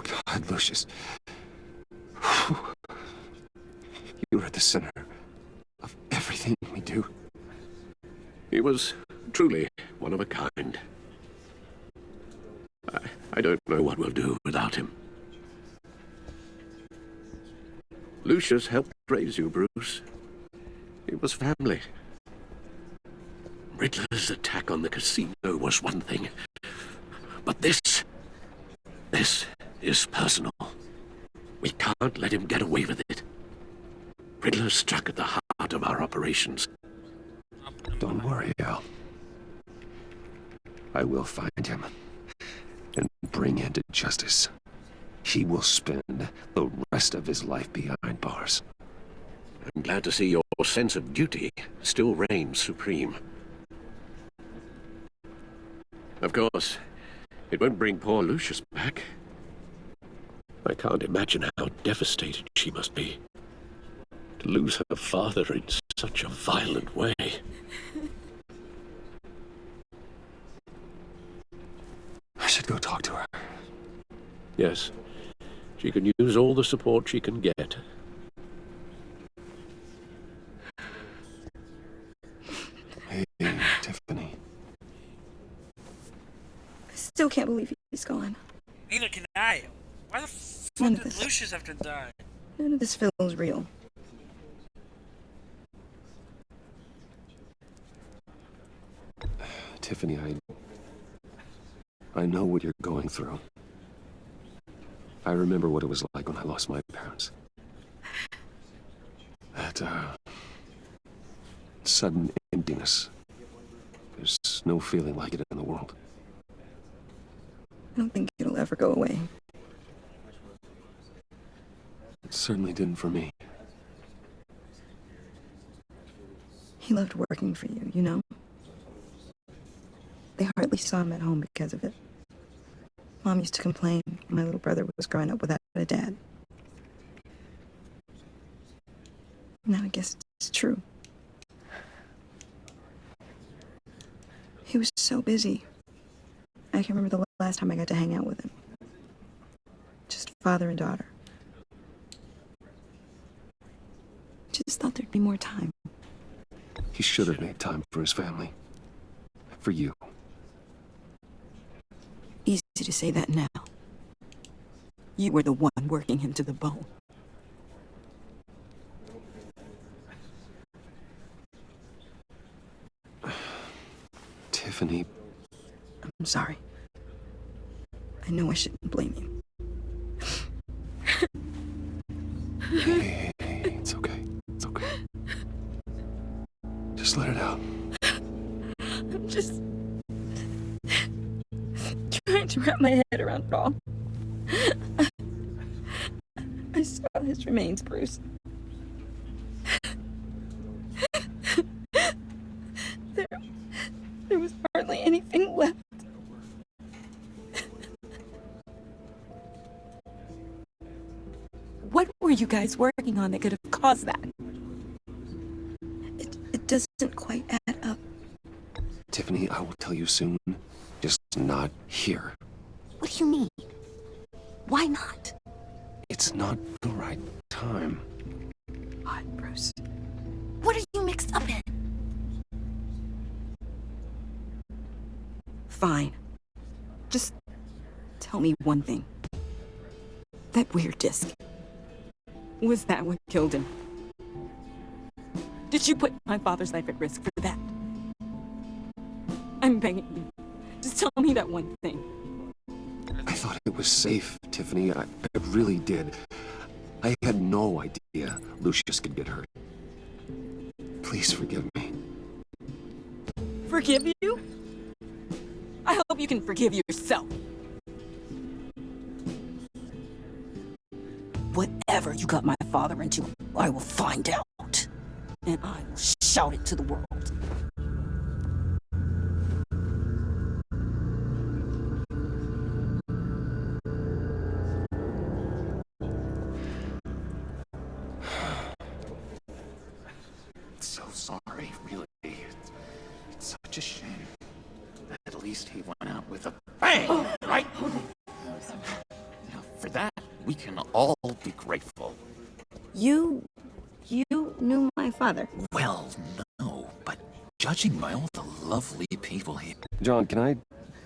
Oh, God, Lucius. You were at the center of everything we do. He was truly one of a kind. I don't know what we'll do without him. Lucius helped raise you, Bruce. It was family. Riddler's attack on the casino was one thing. But this is personal. We can't let him get away with it. Riddler struck at the heart of our operations. Don't worry, Al. I will find him and bring him to justice. He will spend the rest of his life behind bars. I'm glad to see your sense of duty still reigns supreme. Of course, it won't bring poor Lucius back. I can't imagine how devastated she must be to lose her father in such a violent way. I should go talk to her. Yes, she can use all the support she can get. Hey, Tiffany. I still can't believe he's gone. Neither can I. Why the fuck None did of this. Lucius have to die? None of this feels real. Tiffany, I know what you're going through. I remember what it was like when I lost my parents. That, sudden emptiness. There's no feeling like it in the world. I don't think it'll ever go away. It certainly didn't for me. He loved working for you, you know? They hardly saw him at home because of it. Mom used to complain my little brother was growing up without a dad. Now I guess it's true. He was so busy. I can remember the last time I got to hang out with him. Just father and daughter. Just thought there'd be more time. He should have made time for his family. For you. Easy to say that now. You were the one working him to the bone. Tiffany. I'm sorry. I know I shouldn't blame you. Hey, it's okay. It's okay. Just let it out. I'm just trying to wrap my head around it all. I saw his remains, Bruce. There was hardly anything left. What were you guys working on that could have caused that? It doesn't quite add up. Tiffany, I will tell you soon. Just not here. What do you mean? Why not? It's not the right time. God, Bruce. What are you mixed up in? Fine. Just tell me one thing. That weird disc. Was that what killed him? Did you put my father's life at risk for that? I'm begging you. Just tell me that one thing. I thought it was safe, Tiffany. I really did. I had no idea Lucius could get hurt. Please forgive me. Forgive you? I hope you can forgive yourself. Whatever you got my father into, I will find out. And I will shout it to the world. So sorry, really. It's such a shame. At least he went out with a bang, right? Now, for that, We can all be grateful. You knew my father. Well, no, but judging by all the lovely people here... John, can I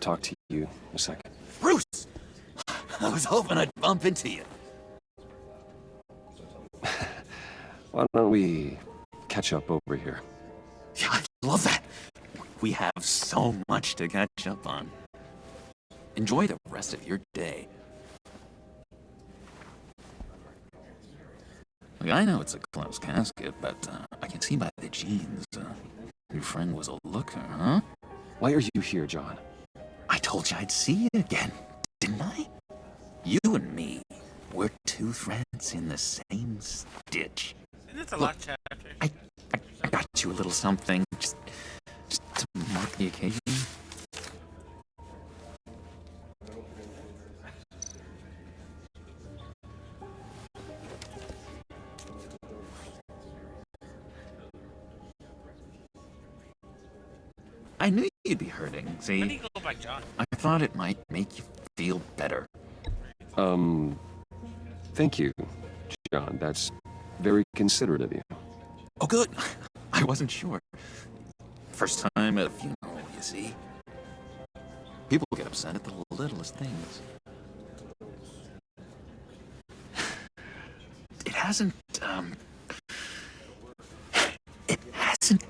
talk to you a second? Bruce! I was hoping I'd bump into you. Why don't we catch up over here? Yeah, I love that. We have so much to catch up on. Enjoy the rest of your day. Look, I know it's a closed casket, but I can see by the jeans, your friend was a looker, huh? Why are you here, John? I told you I'd see you again, didn't I? You and me, we're two threads in the same stitch. Isn't this a lot chapter? I got you a little something, just to mark the occasion. I knew you'd be hurting, see? When do you go by John? I thought it might make you feel better. Thank you, John. That's very considerate of you. Oh, good. I wasn't sure. First time at a funeral, you see. People get upset at the littlest things. It hasn't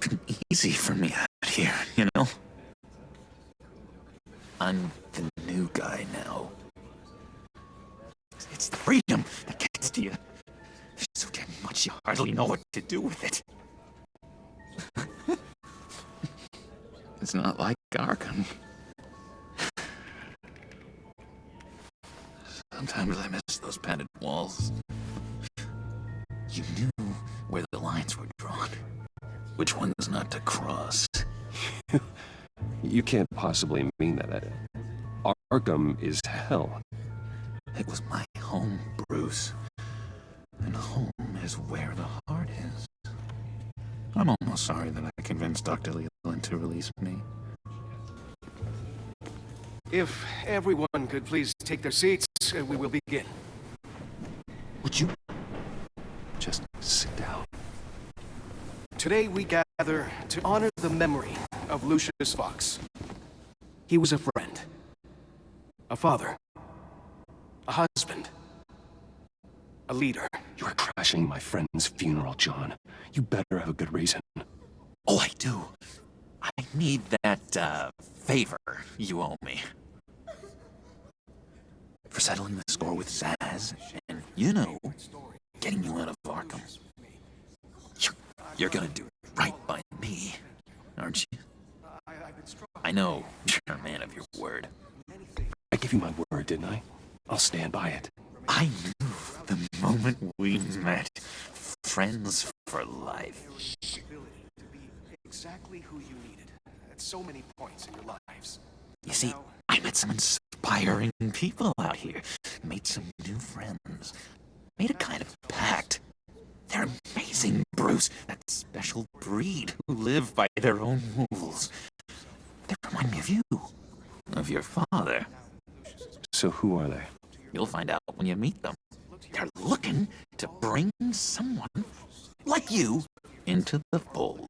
been easy for me out here, you know? I'm the new guy now. It's the freedom that gets to you. There's so damn much you hardly know what to do with it. It's not like Arkham. Sometimes I miss those padded walls. You knew where the lines were drawn. Which ones not to cross. You can't possibly mean that. Arkham is hell. It was my home, Bruce. And home is where the heart is. I'm almost sorry that I convinced Dr. Leland to release me. If everyone could please take their seats, we will begin. Would you just sit down? Today we gather to honor the memory of Lucius Fox. He was a friend, a father, a husband, a leader. You're crashing my friend's funeral, John. You better have a good reason. Oh, I do. I need that, favor you owe me. For settling the score with Zaz, and, you know, getting you out of Arkham. You're gonna do right by me, aren't you? I know you're a man of your word. I gave you my word, didn't I? I'll stand by it. I knew the moment we met. Friends for life. Exactly who you needed at so many points in your lives. You see, I met some inspiring people out here. Made some new friends. Made a kind of pact. They're amazing, Bruce. That special breed who live by their own rules. They remind me of you. Of your father. So who are they? You'll find out when you meet them. They're looking to bring someone like you into the fold.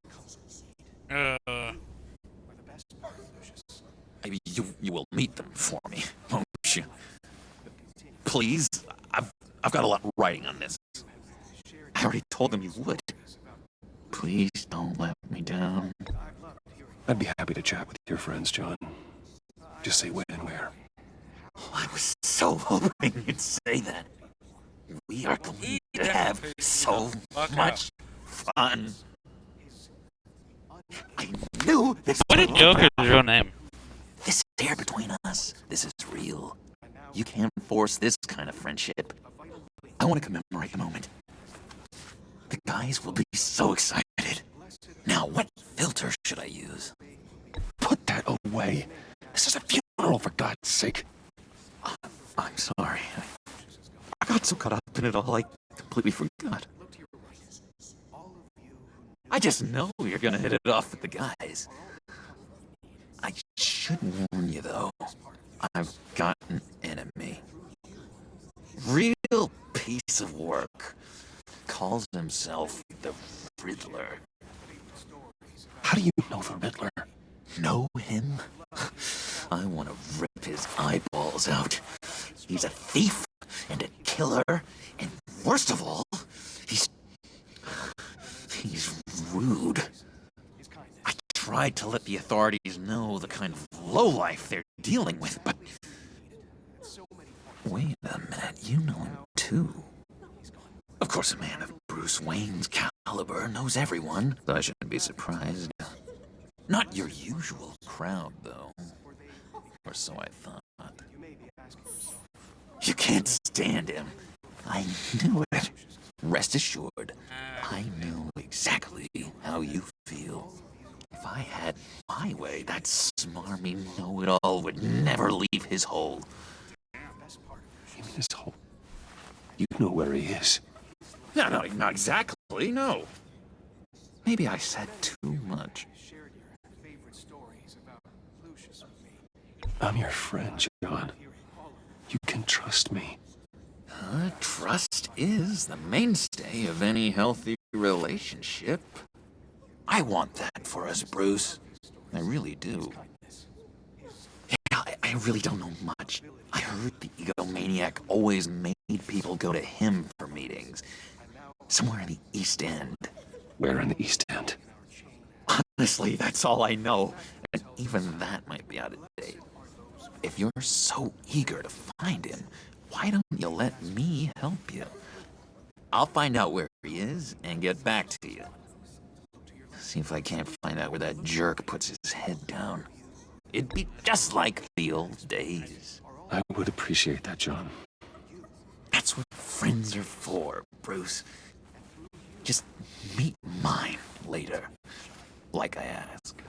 You will meet them for me, won't you? Please, I've got a lot writing on this. I already told them you would. Please don't let me down. I'd be happy to chat with your friends, John. Just say when and where. Oh, I was so hoping you'd say that. We are going to have so much fun. I knew this. What is Joker's real name? This is there between us. This is real. You can't force this kind of friendship. I want to commemorate the moment. The guys will be so excited. Now, what filter should I use? Put that away. This is a funeral, for God's sake. I'm sorry. I got so caught up in it all, I completely forgot. I just know you're gonna hit it off with the guys. I should warn you, though. I've got an enemy. Real piece of work. Calls himself the Riddler. How do you know the Riddler? Know him? I want to rip his eyeballs out. He's a thief and a killer, and worst of all, he's rude. I tried to let the authorities know the kind of lowlife they're dealing with, but... Wait a minute, you know him too. Of course, a man of Bruce Wayne's caliber knows everyone, so I shouldn't be surprised. Not your usual crowd, though. Or so I thought. You can't stand him. I knew it. Rest assured, I know exactly how you feel. If I had my way, that smarmy know-it-all would never leave his hole. You mean his hole? You know where he is. No, not exactly, no. Maybe I said too much. I'm your friend, John. You can trust me. Trust is the mainstay of any healthy relationship. I want that for us, Bruce. I really do. Yeah, I really don't know much. I heard the egomaniac always made people go to him for meetings. Somewhere in the East End. Where in the East End? Honestly, that's all I know. And even that might be out of date. If you're so eager to find him, why don't you let me help you? I'll find out where he is and get back to you. See if I can't find out where that jerk puts his head down. It'd be just like the old days. I would appreciate that, John. That's what friends are for, Bruce. Just meet mine later, like I asked.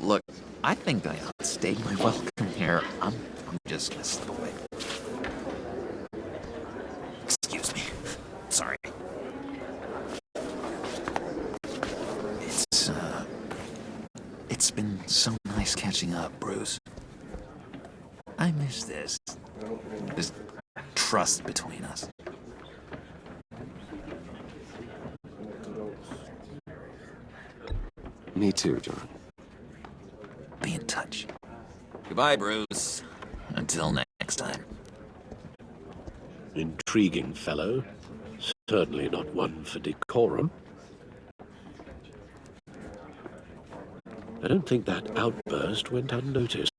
Look, I think I outstayed my welcome here. I'm just gonna slip away. Excuse me. Sorry. It's been so nice catching up, Bruce. I miss this trust between us. Me too, John. Be in touch. Goodbye, Bruce. Until next time. Intriguing fellow. Certainly not one for decorum. I don't think that outburst went unnoticed.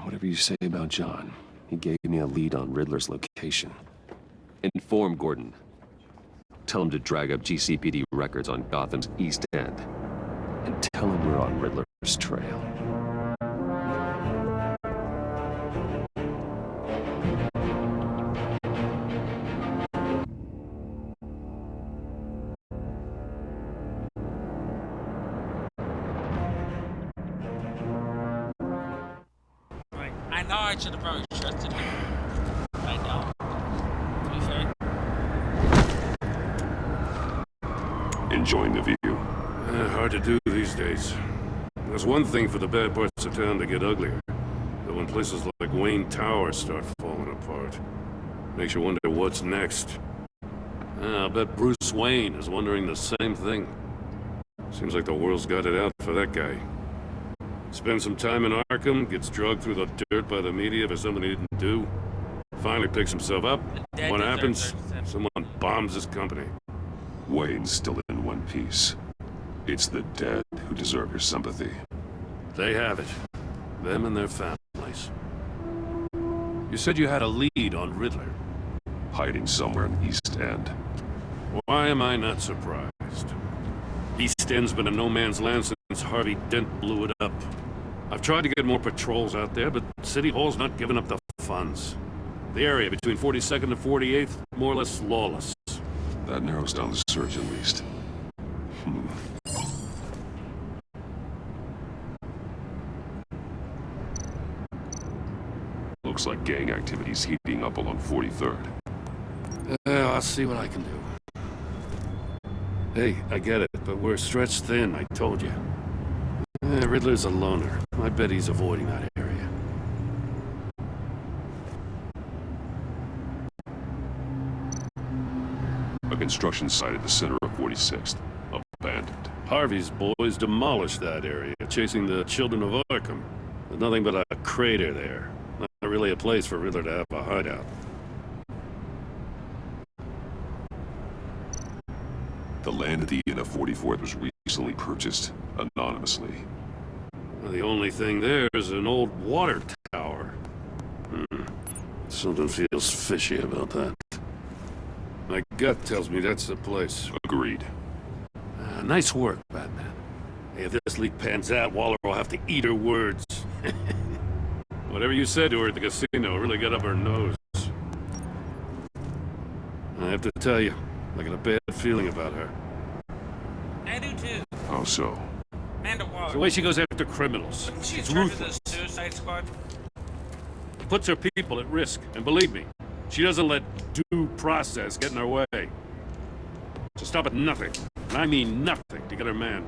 Whatever you say about John, he gave me a lead on Riddler's location. Inform Gordon. Tell him to drag up GCPD records on Gotham's East End. And tell him we're on Riddler's trail. I know I should have probably trusted him. I know. To be fair. Enjoying the view. Hard to do these days. There's one thing for the bad parts of town to get uglier. But when places like Wayne Tower start falling apart, makes you wonder what's next. I bet Bruce Wayne is wondering the same thing. Seems like the world's got it out for that guy. Spends some time in Arkham, gets dragged through the dirt by the media for something he didn't do. Finally picks himself up. What happens? Someone bombs his company. Wayne's still in one piece. It's the dead who deserve your sympathy. They have it. Them and their families. You said you had a lead on Riddler. Hiding somewhere in the East End. Why am I not surprised? East End's been a no-man's land since Harvey Dent blew it up. I've tried to get more patrols out there, but City Hall's not giving up the funds. The area between 42nd and 48th, more or less lawless. That narrows down the search at least. Looks like gang activity's heating up along 43rd. I'll see what I can do. Hey, I get it, but we're stretched thin, I told you. Riddler's a loner. I bet he's avoiding that area. construction site at the center of 46th. Abandoned. Harvey's boys demolished that area, chasing the children of Arkham. There's nothing but a crater there. Not really a place for Riddler to have a hideout. The land at the end of 44th was recently purchased anonymously. Well, the only thing there is an old water tower. Something feels fishy about that. My gut tells me that's the place. Agreed. Nice work, Batman. Hey, if this leak pans out, Waller will have to eat her words. Whatever you said to her at the casino really got up her nose. I have to tell you, I got a bad feeling about her. I do too. How so? Amanda Waller. The way she goes after criminals. Wouldn't she It's turn to ruthless. the Suicide Squad? Puts her people at risk, and believe me, she doesn't let due process get in her way. So stop at nothing, and I mean nothing, to get her man.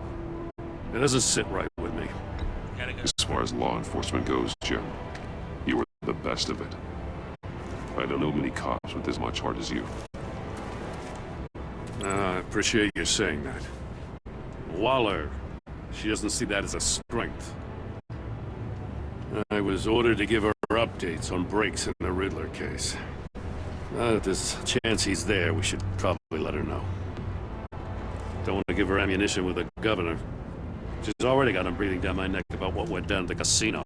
It doesn't sit right with me. As far as law enforcement goes, Jim, you were the best of it. I don't know many cops with as much heart as you. I appreciate you saying that. Waller, she doesn't see that as a strength. I was ordered to give her updates on breaks in the Riddler case. If there's a chance he's there, we should probably let her know. Don't want to give her ammunition with the governor. She's already got him breathing down my neck about what went down at the casino.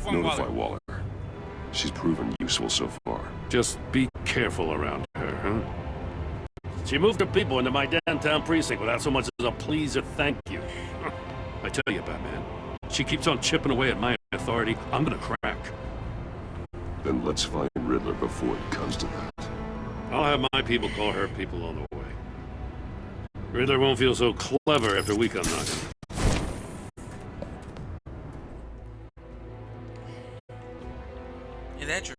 Notify Waller. She's proven useful so far. Just be careful around her, huh? She moved her people into my downtown precinct without so much as a please or thank you. I tell you, Batman, she keeps on chipping away at my authority. I'm gonna crack. Then let's find Riddler before it comes to that. I'll have my people call her people on the way. Riddler won't feel so clever after we come knocking. Yeah, that's true.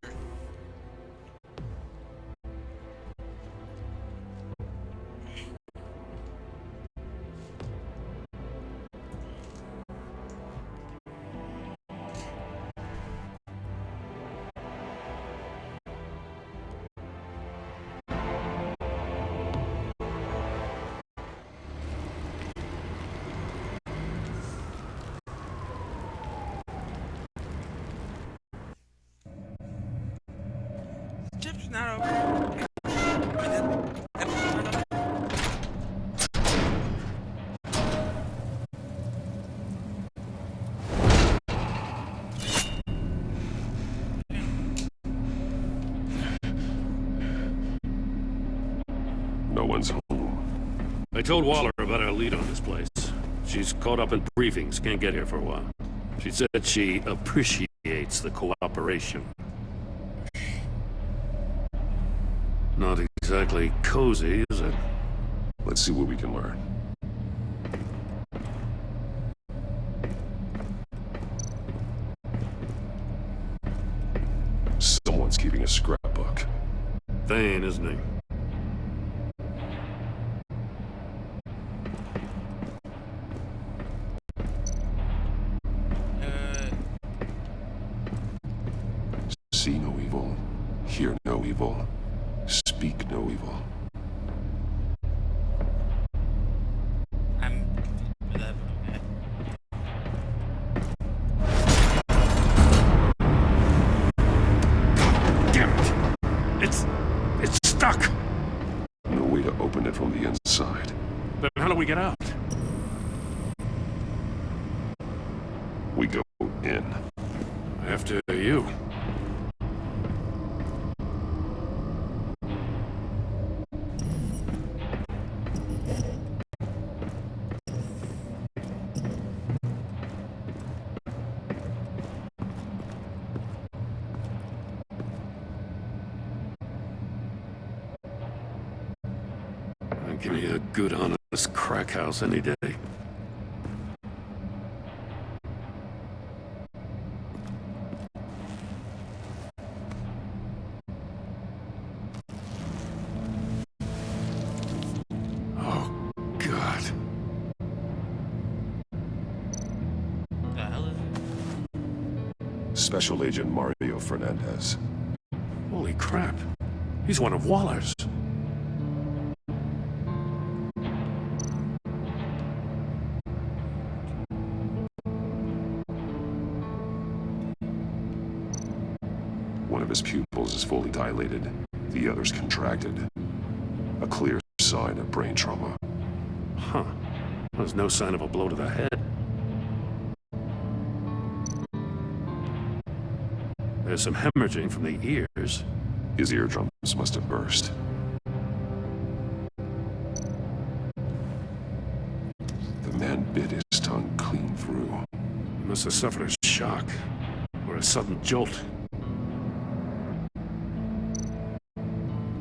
Chip's not over. No one's home. I told Waller about our lead on this place. She's caught up in briefings, can't get here for a while. She said she appreciates the cooperation. Not exactly cozy, is it? Let's see what we can learn. Someone's keeping a scrapbook. Thane, isn't he? See no evil, hear no evil, speak no evil. Damn it! It's stuck! No way to open it from the inside. Then how do we get out? We go in. After you. Give me a good, honest crack house any day. Oh, God. The hell is it? Special Agent Mario Fernandez. Holy crap. He's one of Waller's. of his pupils is fully dilated, the other's contracted. A clear sign of brain trauma. Huh. There's no sign of a blow to the head. There's some hemorrhaging from the ears. His eardrums must have burst. The man bit his tongue clean through. He must have suffered a shock, or a sudden jolt.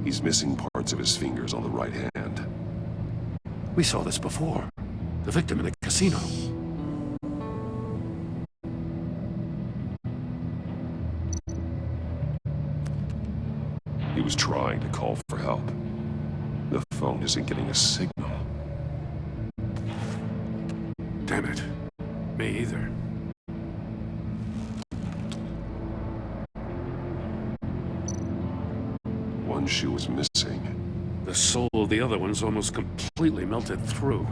He's missing parts of his fingers on the right hand. We saw this before. The victim in the casino. He was trying to call for help. The phone isn't getting a signal. Damn it. Me either. One shoe is missing. The sole of the other one's almost completely melted through.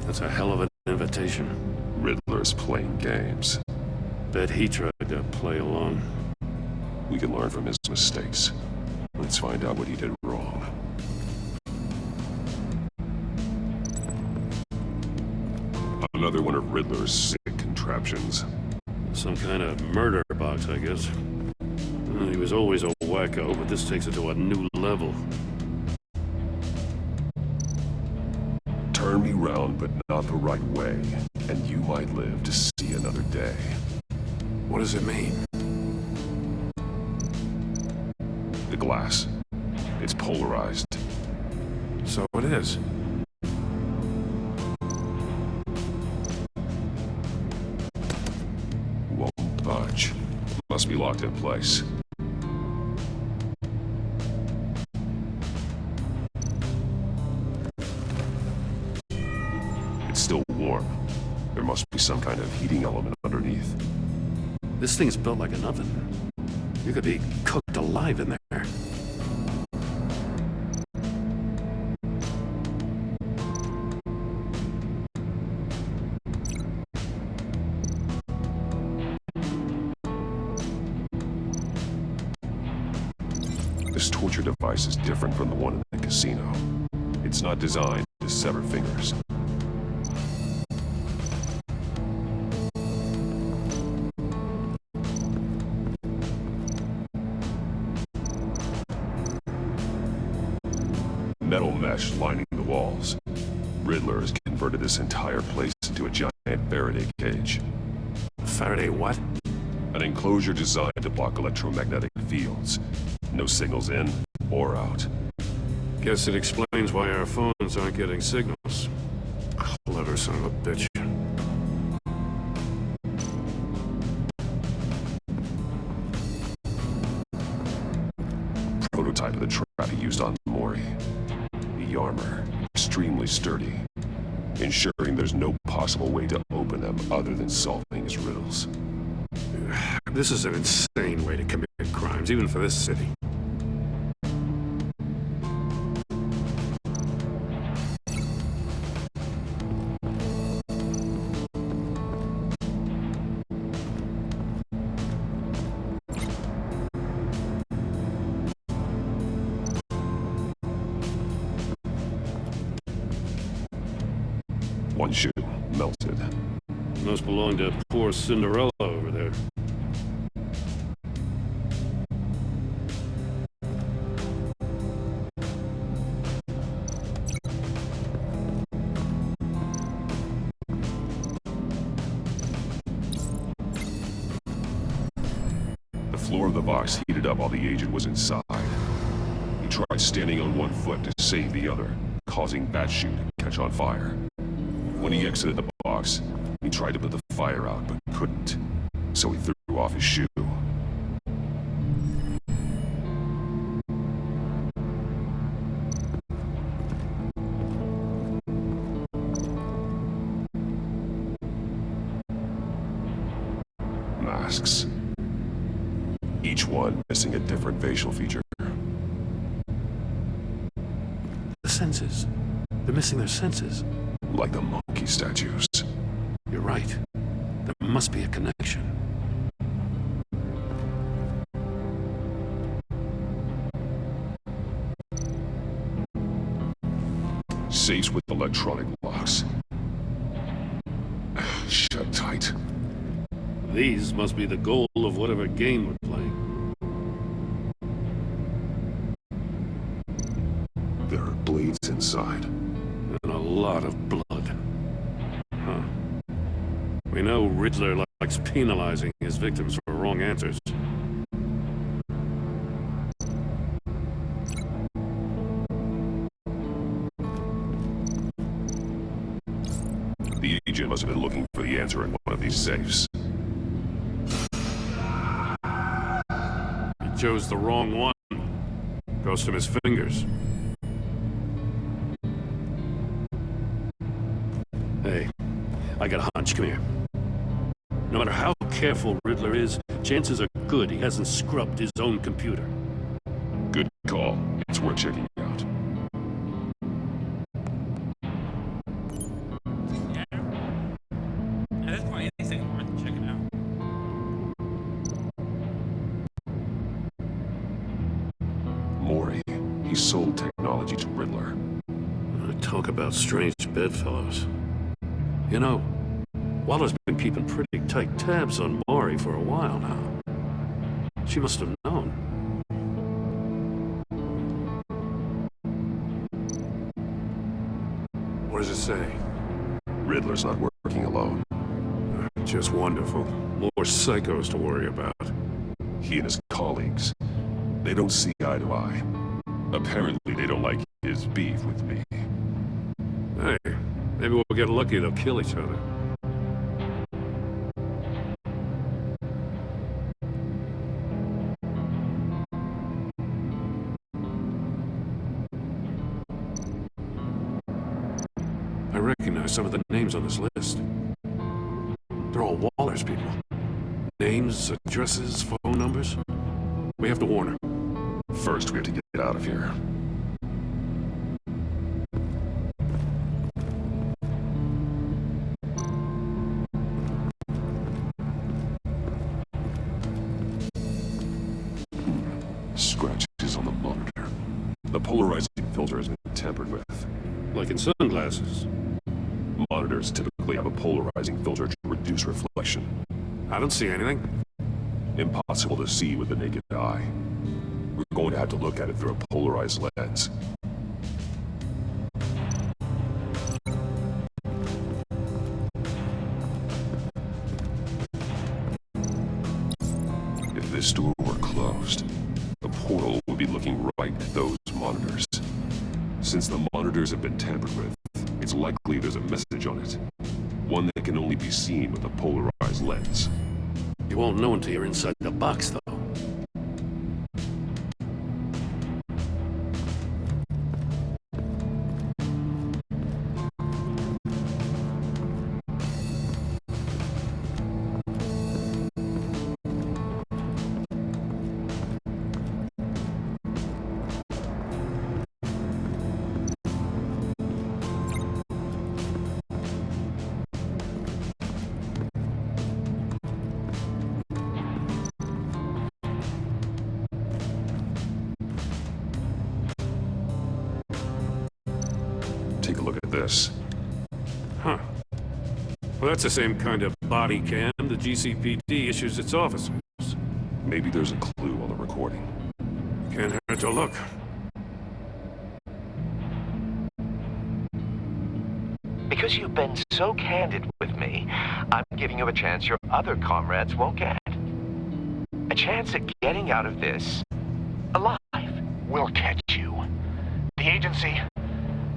That's a hell of an invitation. Riddler's playing games. Bet he tried to play along. We can learn from his mistakes. Let's find out what he did wrong. Another one of Riddler's sick contraptions. Some kind of murder box, I guess. He was always a wacko, but this takes it to a new level. Turn me round, but not the right way, and you might live to see another day. What does it mean? The glass. It's polarized. So it is. Won't budge. Must be locked in place. It's still warm. There must be some kind of heating element underneath. This thing's built like an oven. You could be cooked alive in there. This torture device is different from the one in the casino. It's not designed to sever fingers. Metal mesh lining the walls. Riddler has converted this entire place into a giant Faraday cage. Faraday what? An enclosure designed to block electromagnetic fields. No signals in or out. Guess it explains why our phones aren't getting signals. Clever son of a bitch. Prototype of the trap he used on Mori. The armor, extremely sturdy, ensuring there's no possible way to open them other than solving his riddles. This is an insane way to commit crimes, even for this city. One shoe melted. Must belong to poor Cinderella over there. The floor of the box heated up while the agent was inside. He tried standing on one foot to save the other, causing that shoe to catch on fire. When he exited the box, he tried to put the fire out, but couldn't. So he threw off his shoe. Masks. Each one missing a different facial feature. The senses. They're missing their senses. Like the monkey statues. You're right. There must be a connection. Safes with electronic locks. Shut tight. These must be the goal of whatever game we're playing. There are blades inside. And a lot of blood. Huh. We know Riddler likes penalizing his victims for wrong answers. The agent must have been looking for the answer in one of these safes. He chose the wrong one. Cost him his fingers. Hey, I got a hunch. Come here. No matter how careful Riddler is, chances are good he hasn't scrubbed his own computer. Good call. It's worth checking out. At this point, anything is worth checking out. Mori, he sold technology to Riddler. Talk about strange bedfellows. You know, Waller's been keeping pretty tight tabs on Mori for a while now. She must have known. What does it say? Riddler's not working alone. Just wonderful. More psychos to worry about. He and his colleagues, they don't see eye to eye. Apparently they don't like his beef with me. Hey, maybe we'll get lucky they'll kill each other. I recognize some of the names on this list. They're all Waller's people. Names, addresses, phone numbers. We have to warn her. First, we have to get out of here. Scratches on the monitor. The polarizing filter has been tampered with. Like in sunglasses. Monitors typically have a polarizing filter to reduce reflection. I don't see anything. Impossible to see with the naked eye. We're going to have to look at it through a polarized lens. If this door were closed, the portal would be looking right at those monitors. Since the monitors have been tampered with, it's likely there's a message on it. One that can only be seen with a polarized lens. You won't know until you're inside the box, though. Take a look at this. Huh. Well, that's the same kind of body cam the GCPD issues its officers. Maybe there's a clue on the recording. Can't hurt to look. Because you've been so candid with me, I'm giving you a chance your other comrades won't get. A chance at getting out of this alive. We'll catch you. The agency,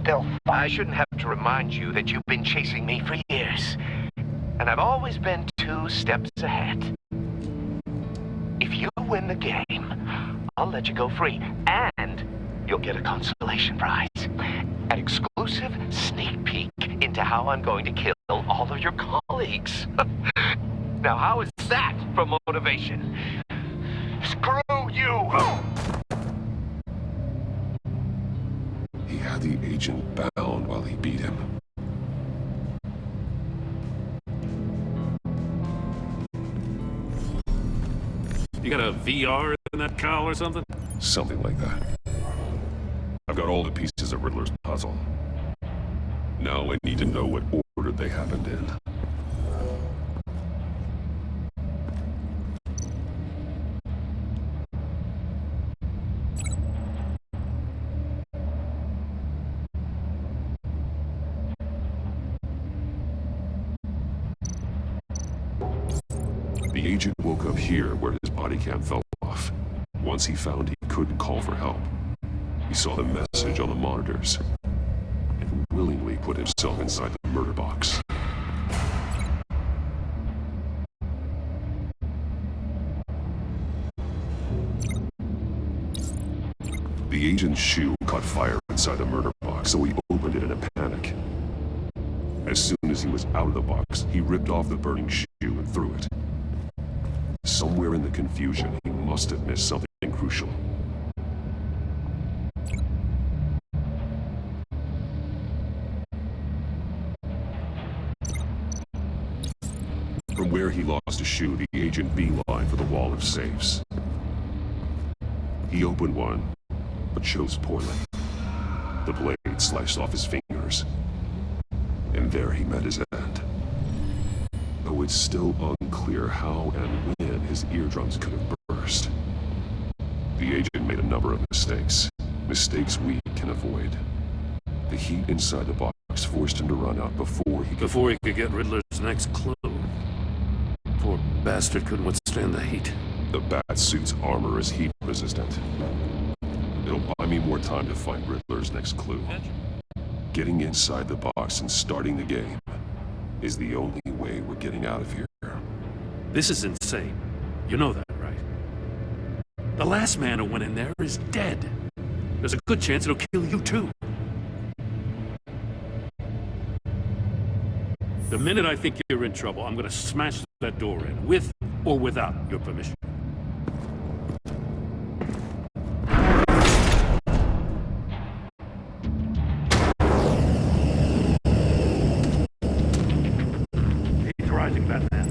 they'll I shouldn't have to remind you that you've been chasing me for years. And I've always been 2 steps ahead. If you win the game, I'll let you go free. And you'll get a consolation prize. An exclusive sneak peek into how I'm going to kill all of your colleagues. Now, how is that for motivation? Screw you! He had the agent bound while he beat him. You got a VR in that cowl or something? Something like that. I've got all the pieces of Riddler's puzzle. Now I need to know what order they happened in. The agent woke up here where his body cam fell off. Once he found he couldn't call for help, he saw the message on the monitors and willingly put himself inside the murder box. The agent's shoe caught fire inside the murder box, so he opened it in a panic. As soon as he was out of the box, he ripped off the burning shoe and threw it. Somewhere in the confusion, he must have missed something crucial. From where he lost a shoe, the agent beelined for the wall of safes. He opened one, but chose poorly. The blade sliced off his fingers, and there he met his end. Though it's still unclear how and when his eardrums could have burst. The agent made a number of mistakes. Mistakes we can avoid. The heat inside the box forced him to run out before he could get Riddler's next clue. Poor bastard couldn't withstand the heat. The bat suit's armor is heat resistant. It'll buy me more time to find Riddler's next clue. Getting inside the box and starting the game is the only way we're getting out of here. This is insane. You know that, right? The last man who went in there is dead. There's a good chance it'll kill you too. The minute I think you're in trouble, I'm gonna smash that door in, with or without your permission. He's rising, Batman.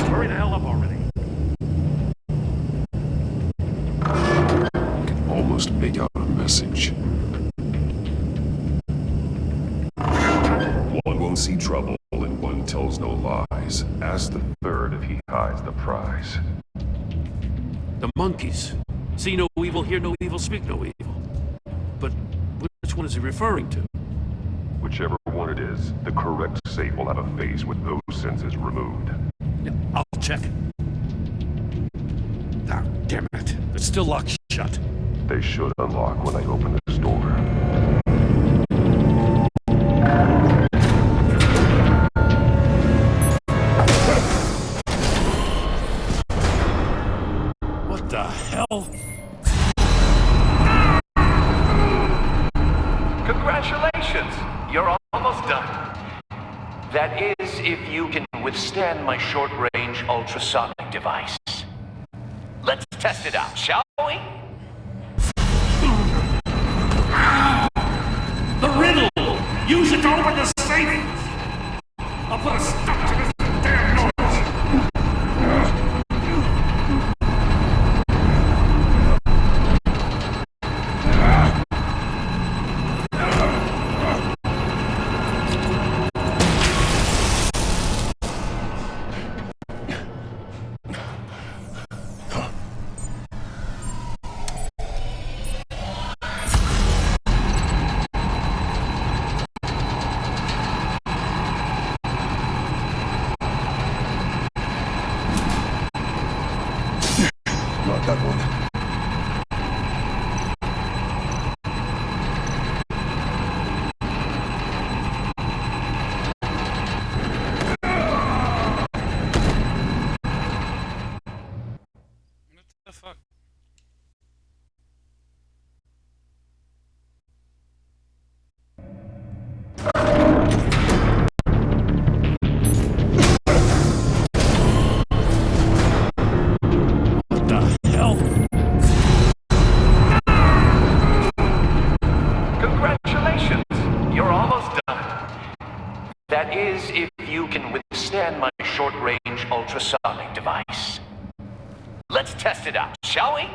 Hurry the hell up already. Almost make out a message. One won't see trouble and one tells no lies. Ask the third if he hides the prize. The monkeys. See no evil, hear no evil, speak no evil. But which one is he referring to? Whichever one it is, the correct safe will have a face with those senses removed. Yeah, I'll check. Ah, damn it. It's still locked shut. They should unlock when I open this door. What the hell? Congratulations! You're almost done. That is, if you can withstand my short-range ultrasonic device. Let's test it out, shall we? The riddle! Use it to open the safe! I'll put a stop to this damn noise! Not that one. What the fuck? What the hell? That is, if you can withstand my short-range ultrasonic device. Let's test it out, shall we?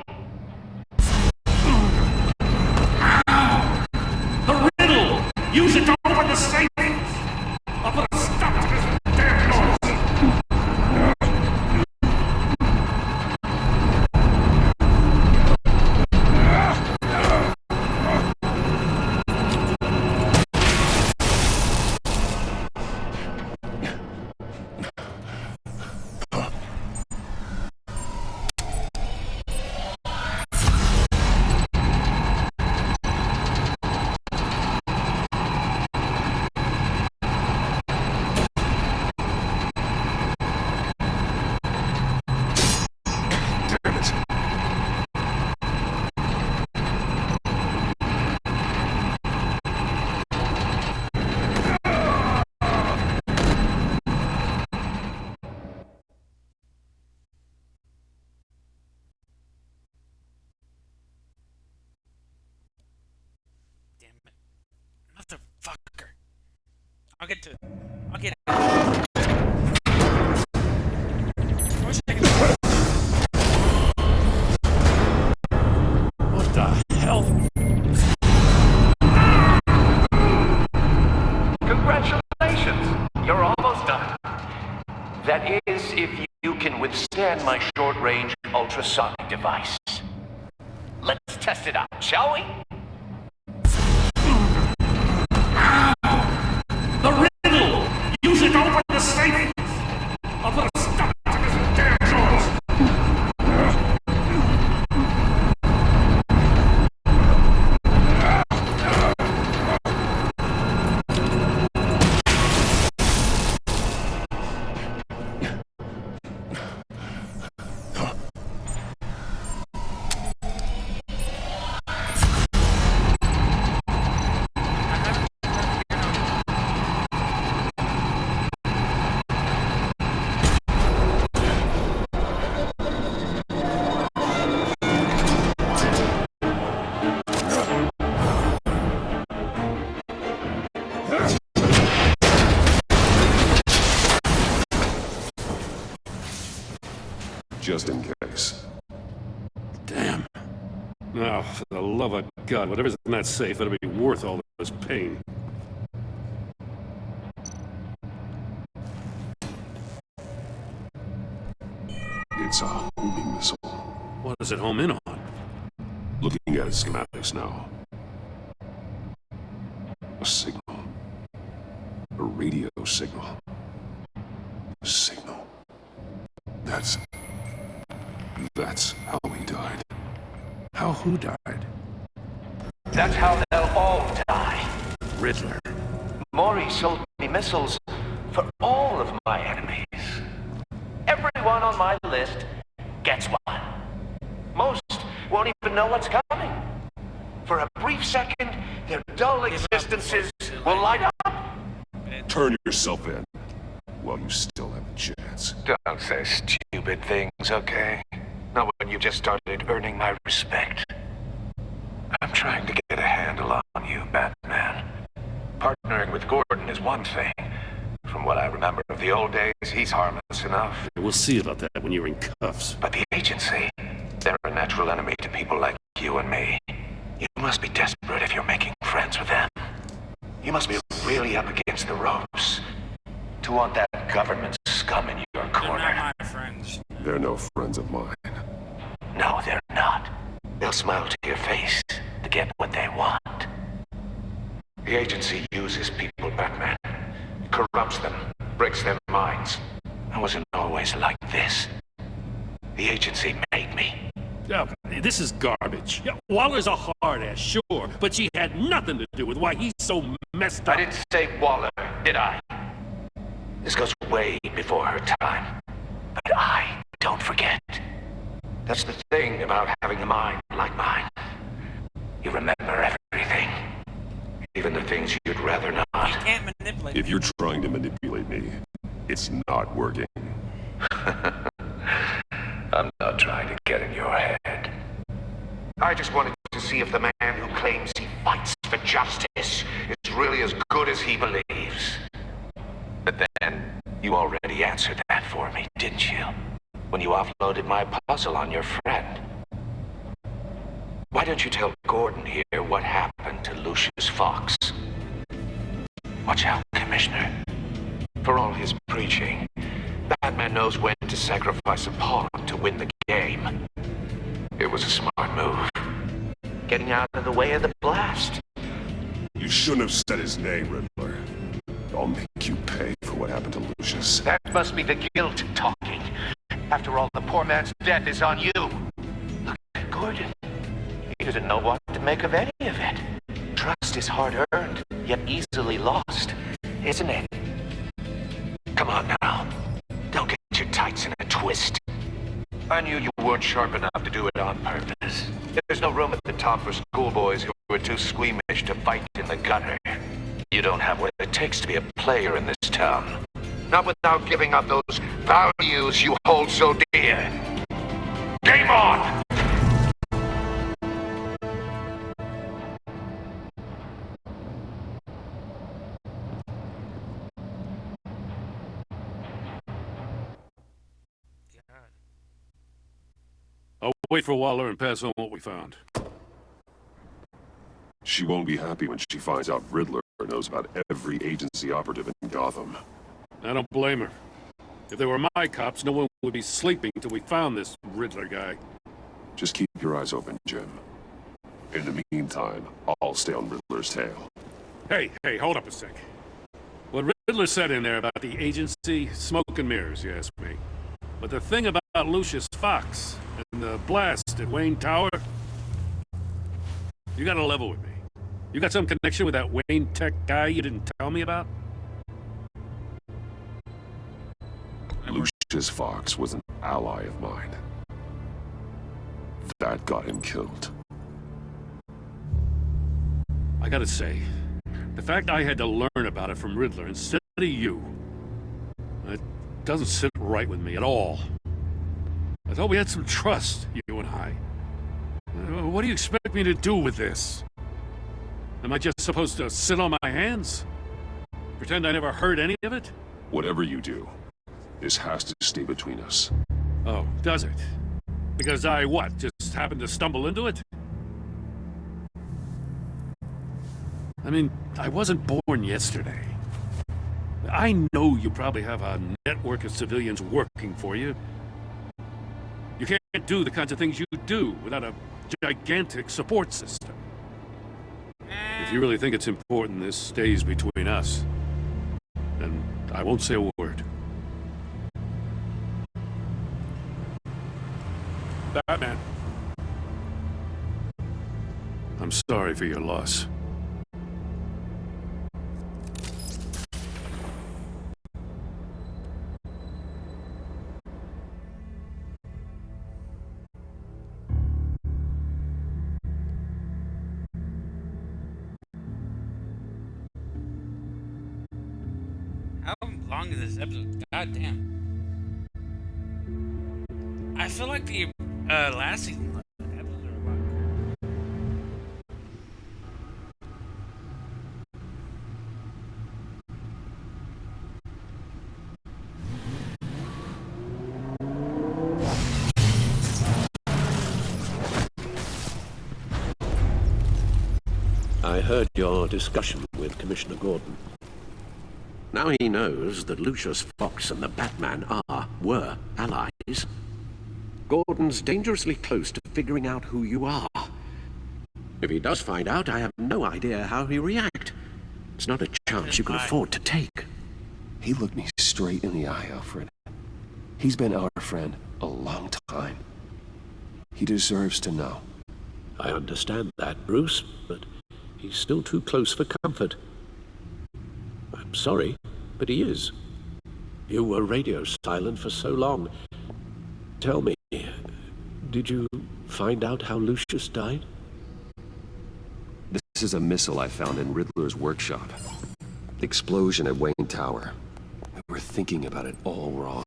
The riddle! Use it to open the safe! I'll put a stop to this damn noise! Motherfucker. I'll get to it. I'll get it. What the hell? Congratulations! You're almost done. That is, if you can withstand my short-range ultrasonic device. Let's test it out, shall we? The riddle! Use it to open the safe! I'll put a stop to this damn noise! Just in case. Damn. Now, for the love of God, whatever's in that safe, it'll be worth all this pain. It's a homing missile. What does it home in on? Looking at its schematics now. A signal. A radio signal. A signal. That's how he died. How who died? That's how they'll all die. Riddler. Maury sold me missiles for all of my enemies. Everyone on my list gets one. Most won't even know what's coming. For a brief second, their dull existences will light up. Turn yourself in while you still have a chance. Don't say stupid things, okay? Not when you've just started earning my respect. I'm trying to get a handle on you, Batman. Partnering with Gordon is one thing. From what I remember of the old days, he's harmless enough. We'll see about that when you're in cuffs. But the agency, they're a natural enemy to people like you and me. You must be desperate if you're making friends with them. You must be really up against the ropes to want that government scum in your corner. They're not my friends. They're no friends of mine. No, they're not. They'll smile to your face to get what they want. The agency uses people, Batman. Corrupts them, breaks their minds. I wasn't always like this. The agency made me. Yeah, this is garbage. Yeah, Waller's a hard-ass, sure, but she had nothing to do with why he's so messed up. I didn't say Waller, did I? This goes way before her time. But I don't forget. That's the thing about having a mind like mine. You remember everything. Even the things you'd rather not. You can't manipulate If you're trying to manipulate me, it's not working. I'm not trying to get in your head. I just wanted to see if the man who claims he fights for justice is really as good as he believes. You already answered that for me, didn't you? When you offloaded my puzzle on your friend. Why don't you tell Gordon here what happened to Lucius Fox? Watch out, Commissioner. For all his preaching, Batman knows when to sacrifice a pawn to win the game. It was a smart move. Getting out of the way of the blast. You shouldn't have said his name, Riddler. I'll make you pay for what happened to Lucius. That must be the guilt talking. After all, the poor man's death is on you. Look at Gordon. He doesn't know what to make of any of it. Trust is hard-earned, yet easily lost, isn't it? Come on now. Don't get your tights in a twist. I knew you weren't sharp enough to do it on purpose. There's no room at the top for schoolboys who are too squeamish to fight in the gutter. You don't have what it takes to be a player in this town. Not without giving up those values you hold so dear. Game on! I'll wait for Waller and pass on what we found. She won't be happy when she finds out Riddler knows about every agency operative in Gotham. I don't blame her. If they were my cops, no one would be sleeping till we found this Riddler guy. Just keep your eyes open, Jim. In the meantime, I'll stay on Riddler's tail. Hey, hold up a sec. What Riddler said in there about the agency, smoke and mirrors, you ask me. But the thing about Lucius Fox and the blast at Wayne Tower, you gotta level with me. You got some connection with that Wayne Tech guy you didn't tell me about? Lucius Fox was an ally of mine. That got him killed. I gotta say, the fact I had to learn about it from Riddler instead of you, it doesn't sit right with me at all. I thought we had some trust, you and I. What do you expect me to do with this? Am I just supposed to sit on my hands? Pretend I never heard any of it? Whatever you do, this has to stay between us. Oh, does it? Because I, what, just happened to stumble into it? I mean, I wasn't born yesterday. I know you probably have a network of civilians working for you. You can't do the kinds of things you do without a gigantic support system. If you really think it's important this stays between us, then I won't say a word. Batman. I'm sorry for your loss. How long is this episode? God damn. I feel like the last season episodes are a lot. I heard your discussion with Commissioner Gordon. Now he knows that Lucius Fox and the Batman were allies. Gordon's dangerously close to figuring out who you are. If he does find out, I have no idea how he'll react. It's not a chance you can afford to take. He looked me straight in the eye, Alfred. He's been our friend a long time. He deserves to know. I understand that, Bruce, but he's still too close for comfort. I'm sorry, but he is. You were radio silent for so long. Tell me, did you find out how Lucius died? This is a missile I found in Riddler's workshop. The explosion at Wayne Tower. We were thinking about it all wrong.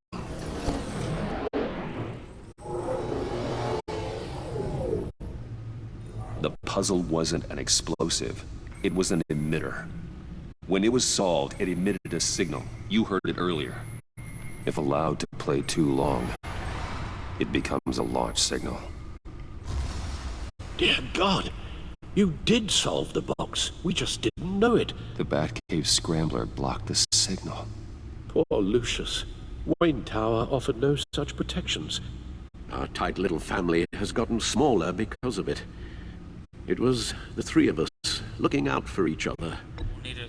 The puzzle wasn't an explosive. It was an emitter. When it was solved, it emitted a signal. You heard it earlier. If allowed to play too long, it becomes a launch signal. Dear God! You did solve the box. We just didn't know it. The Batcave scrambler blocked the signal. Poor Lucius. Wayne Tower offered no such protections. Our tight little family has gotten smaller because of it. It was the three of us looking out for each other.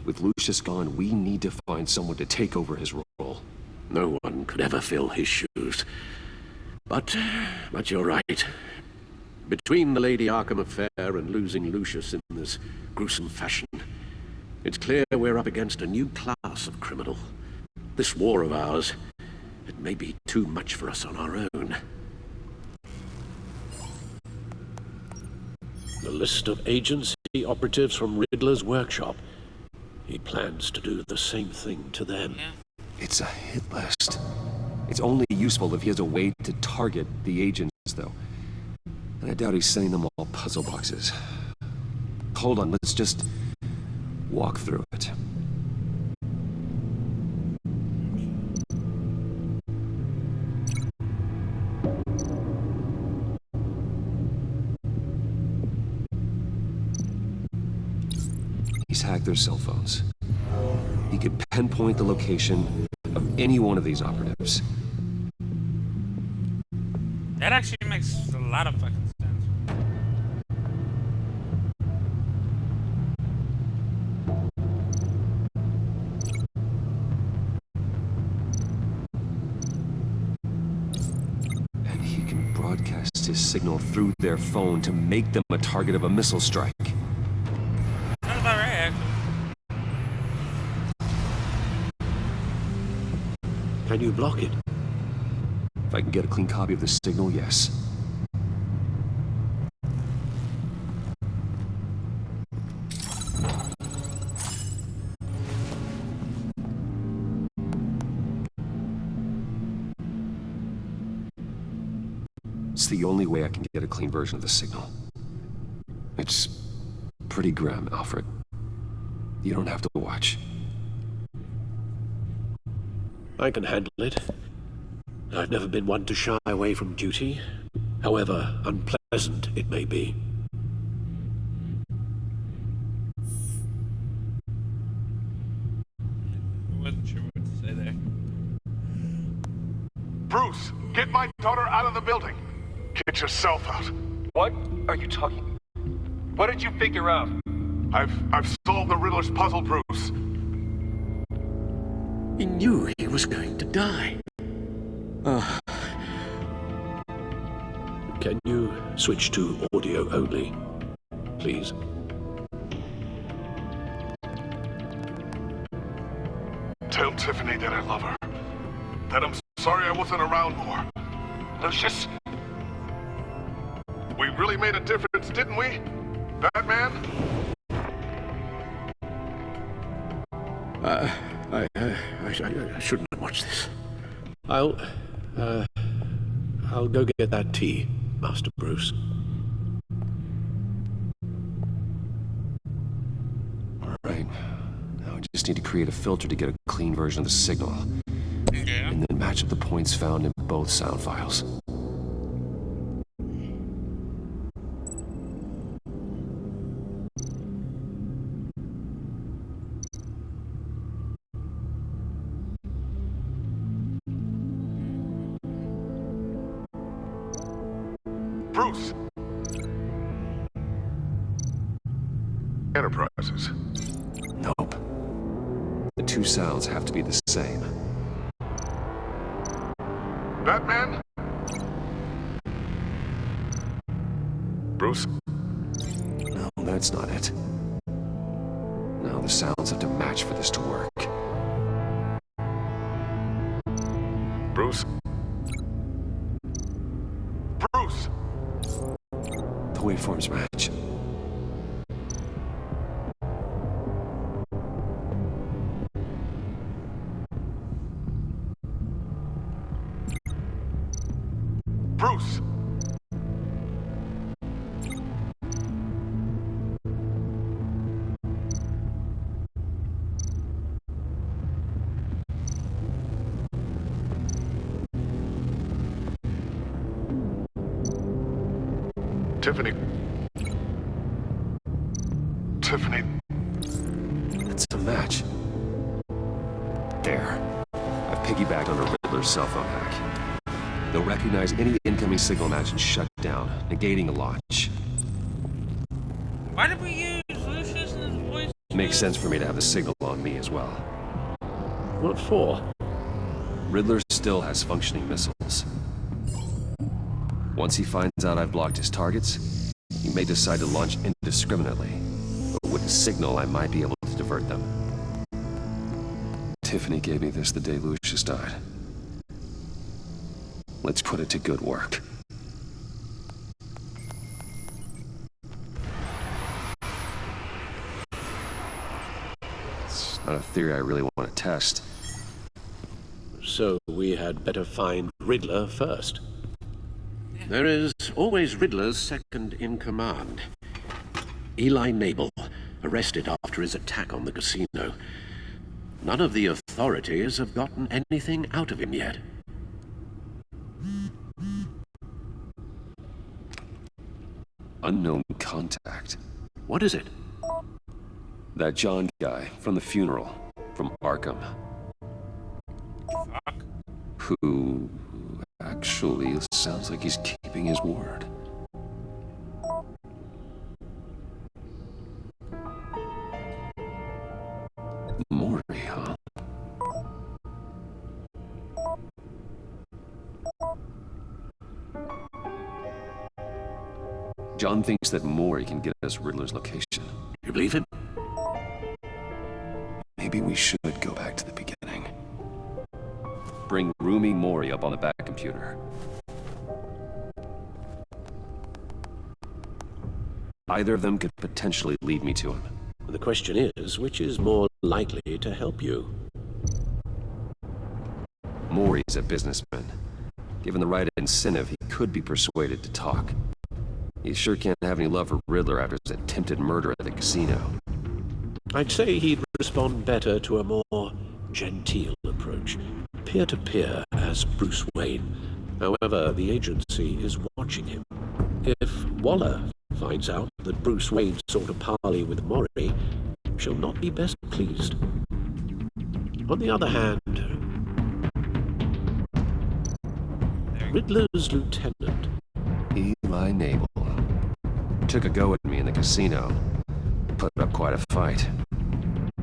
With Lucius gone, we need to find someone to take over his role. No one could ever fill his shoes. But you're right. Between the Lady Arkham affair and losing Lucius in this gruesome fashion, it's clear we're up against a new class of criminal. This war of ours, it may be too much for us on our own. The list of agency operatives from Riddler's workshop. He plans to do the same thing to them. It's a hit list. It's only useful if he has a way to target the agents, though. And I doubt he's sending them all puzzle boxes. Hold on, let's just walk through it. He's hacked their cell phones. He could pinpoint the location of any one of these operatives. That actually makes a lot of fucking sense. And he can broadcast his signal through their phone to make them a target of a missile strike. Sounds about right, actually. Can you block it? If I can get a clean copy of the signal, yes. It's the only way I can get a clean version of the signal. It's pretty grim, Alfred. You don't have to watch. I can handle it. I've never been one to shy away from duty, however unpleasant it may be. I wasn't sure what to say there. Bruce, get my daughter out of the building. Get yourself out. What are you talking? What did you figure out? I've solved the Riddler's puzzle, Bruce. He knew he was going to die. Can you switch to audio only, please? Tell Tiffany that I love her. That I'm sorry I wasn't around more. Lucius? We really made a difference, didn't we? Batman? I shouldn't watch this. I'll go get that tea, Master Bruce. All right. Now I just need to create a filter to get a clean version of the signal. Yeah. And then match up the points found in both sound files. Bruce! Enterprises. Nope. The two sounds have to be the same. Batman? Bruce? No, that's not it. No, the sounds have to match for this to work. Bruce? Bruce! The waveforms match. Bruce! Tiffany... It's a match. There. I've piggybacked on a Riddler's cell phone hack. They'll recognize any incoming signal match and shut down, negating a launch. Why did we use Lucius and his voice? Makes sense for me to have the signal on me as well. What for? Riddler still has functioning missiles. Once he finds out I've blocked his targets, he may decide to launch indiscriminately. But with a signal, I might be able to divert them. Tiffany gave me this the day Lucius died. Let's put it to good work. It's not a theory I really want to test. So we had better find Riddler first. There is always Riddler's second in command. Eli Nabel, arrested after his attack on the casino. None of the authorities have gotten anything out of him yet. Unknown contact. What is it? That John guy from the funeral, from Arkham. Fuck. Who actually sounds like he's keeping his word. Maury, huh? John thinks that Maury can get us Riddler's location. You believe him? Maybe we should go back to the beginning. Bring Roomy Maury up on the back computer. Either of them could potentially lead me to him. The question is, which is more likely to help you? Maury's a businessman. Given the right incentive, he could be persuaded to talk. He sure can't have any love for Riddler after his attempted murder at the casino. I'd say he'd respond better to a more genteel approach. Peer-to-peer as Bruce Wayne. However, the agency is watching him. If Waller finds out that Bruce Wayne sought a parley with Maury, she'll not be best pleased. On the other hand, Riddler's lieutenant, Eli Nabel, took a go at me in the casino. Put up quite a fight.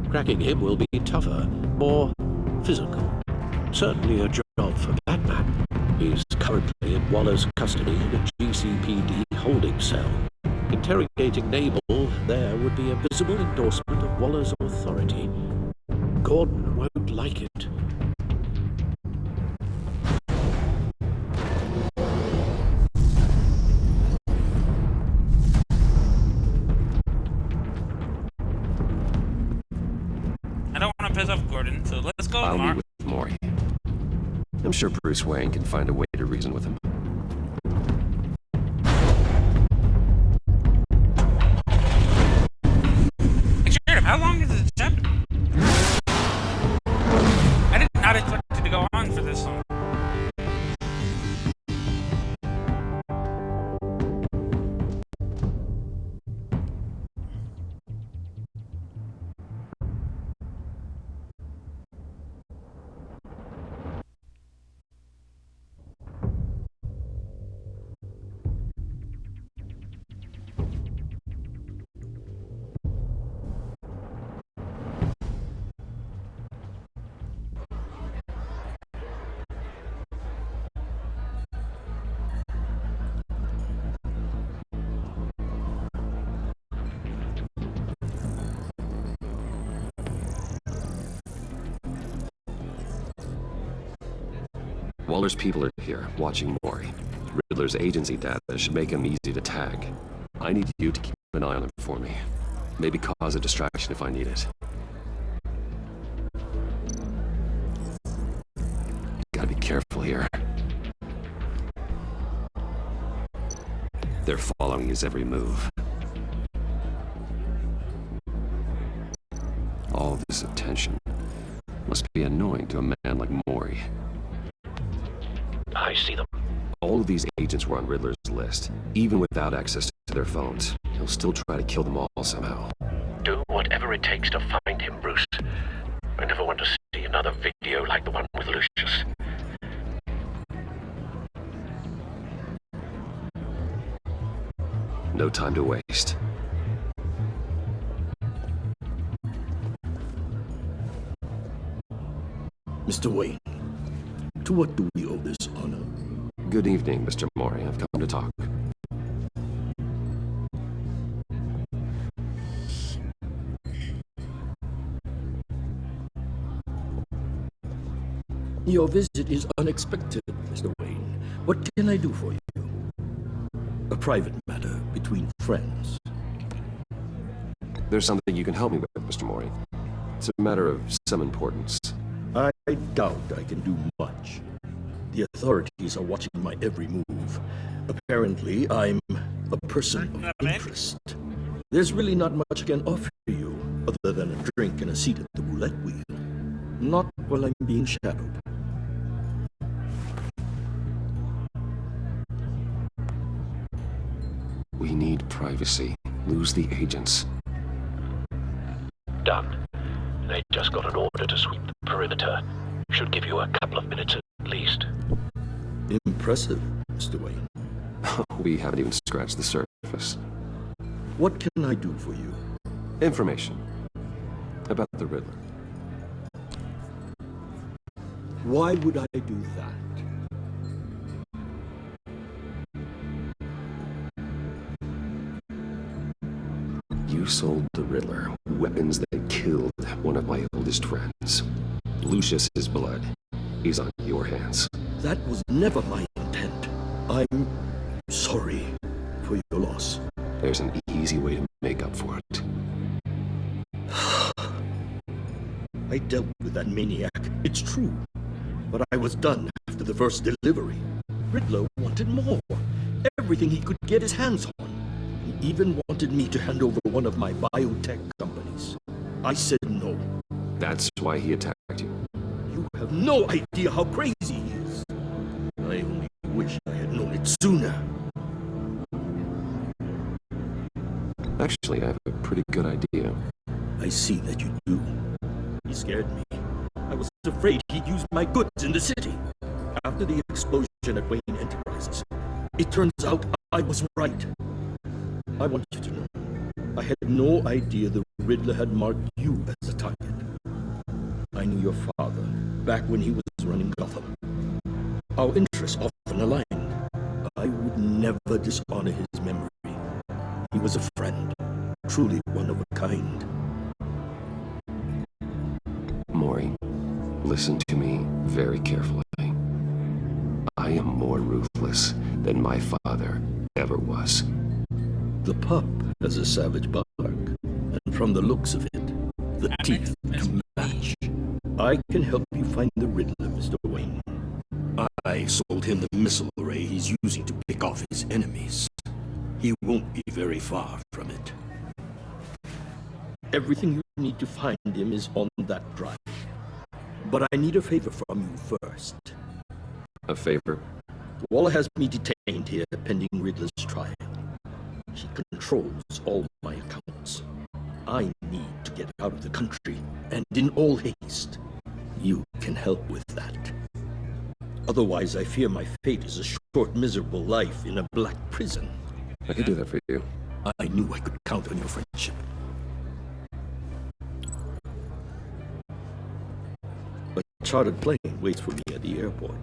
Cracking him will be tougher, more physical. Certainly a job for Batman. He's currently in Waller's custody in a GCPD holding cell. Interrogating Nabel there would be a visible endorsement of Waller's authority. Gordon won't like it. I don't want to piss off Gordon, so let's go, I'll Mark. meet with Maury. I'm sure Bruce Wayne can find a way to reason with him. How long is this chapter? I did not expect it to go on for this long. Waller's people are here, watching Maury. Riddler's agency data should make him easy to tag. I need you to keep an eye on him for me. Maybe cause a distraction if I need it. Gotta be careful here. They're following his every move. All this attention must be annoying to a man like Maury. I see them. All of these agents were on Riddler's list. Even without access to their phones, he'll still try to kill them all somehow. Do whatever it takes to find him, Bruce. I never want to see another video like the one with Lucius. No time to waste. Mr. Wayne, to what do we owe this honor? Good evening, Mr. Mori. I've come to talk. Your visit is unexpected, Mr. Wayne. What can I do for you? A private matter between friends. There's something you can help me with, Mr. Mori. It's a matter of some importance. I doubt I can do much. The authorities are watching my every move. Apparently, I'm a person of interest. There's really not much I can offer you, other than a drink and a seat at the roulette wheel. Not while I'm being shadowed. We need privacy. Lose the agents. Done. They just got an order to sweep the perimeter. Should give you a couple of minutes at least. Impressive, Mr. Wayne. We haven't even scratched the surface. What can I do for you? Information. About the Riddler. Why would I do that? You sold the Riddler weapons that killed one of my oldest friends. Lucius's blood is on your hands. That was never my intent. I'm sorry for your loss. There's an easy way to make up for it. I dealt with that maniac, it's true. But I was done after the first delivery. Riddler wanted more. Everything he could get his hands on. He even wanted me to hand over one of my biotech companies. I said no. That's why he attacked you. You have no idea how crazy he is. I only wish I had known it sooner. Actually, I have a pretty good idea. I see that you do. He scared me. I was afraid he'd use my goods in the city. After the explosion at Wayne Enterprises, it turns out I was right. I want you to know, I had no idea the Riddler had marked you as a target. I knew your father back when he was running Gotham. Our interests often aligned. I would never dishonor his memory. He was a friend, truly one of a kind. Mori, listen to me very carefully. I am more ruthless than my father ever was. The pup has a savage bark, and from the looks of it, the teeth to match. I can help you find the Riddler, Mr. Wayne. I sold him the missile array he's using to pick off his enemies. He won't be very far from it. Everything you need to find him is on that drive. But I need a favor from you first. A favor? Waller has me detained here pending Riddler's trial. She controls all my accounts. I need to get out of the country, and in all haste. You can help with that. Otherwise, I fear my fate is a short, miserable life in a black prison. I could do that for you. I knew I could count on your friendship. A chartered plane waits for me at the airport.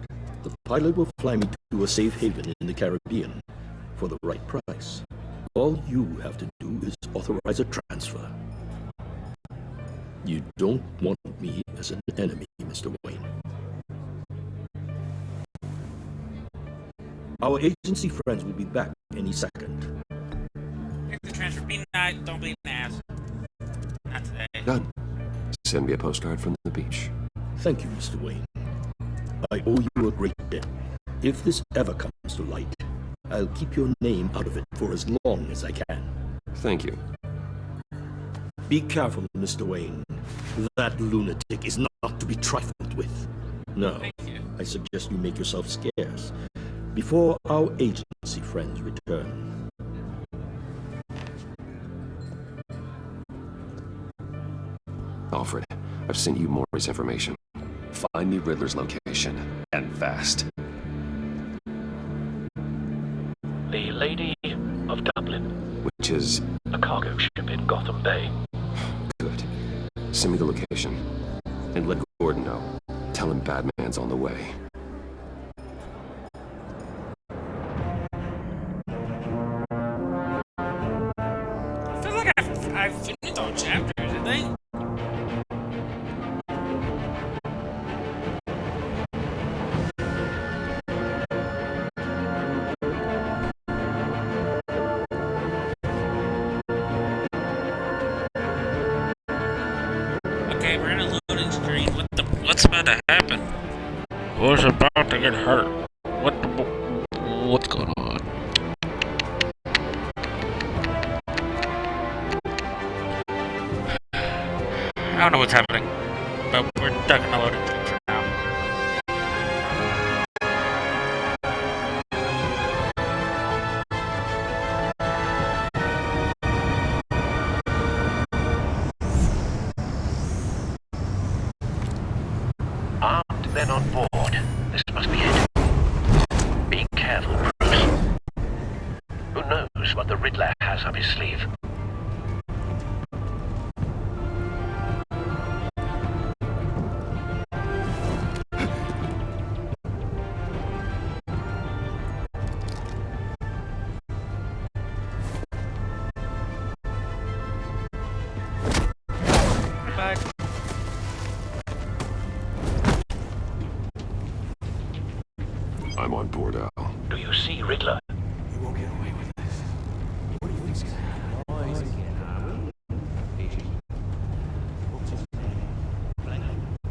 The pilot will fly me to a safe haven in the Caribbean for the right price. All you have to do is authorize a transfer. You don't want me as an enemy, Mr. Wayne. Our agency friends will be back any second. Make the transfer. Be nice. Don't be an ass. Not today. Done. Send me a postcard from the beach. Thank you, Mr. Wayne. I owe you a great debt. If this ever comes to light, I'll keep your name out of it for as long as I can. Thank you. Be careful, Mr. Wayne. That lunatic is not to be trifled with. No, I suggest you make yourself scarce. before our agency friends return. Alfred, I've sent you Maury's information. Find me Riddler's location, and fast. The Lady of Dublin. Which is? A cargo ship in Gotham Bay. Good. Send me the location. And let Gordon know. Tell him Batman's on the way. I feel like I've finished all chapters, I think. Okay, we're in a loading screen. What's about to happen? Who's about to get hurt? What's going on? I don't know what's happening, but we're stuck in a loading screen for now. Armed men on board. This must be it. Be careful, Bruce. Who knows what the Riddler has up his sleeve? I'm on board, Al. Do you see Riddler? You won't get away with this. What do you think's gonna happen? Noise again, are we?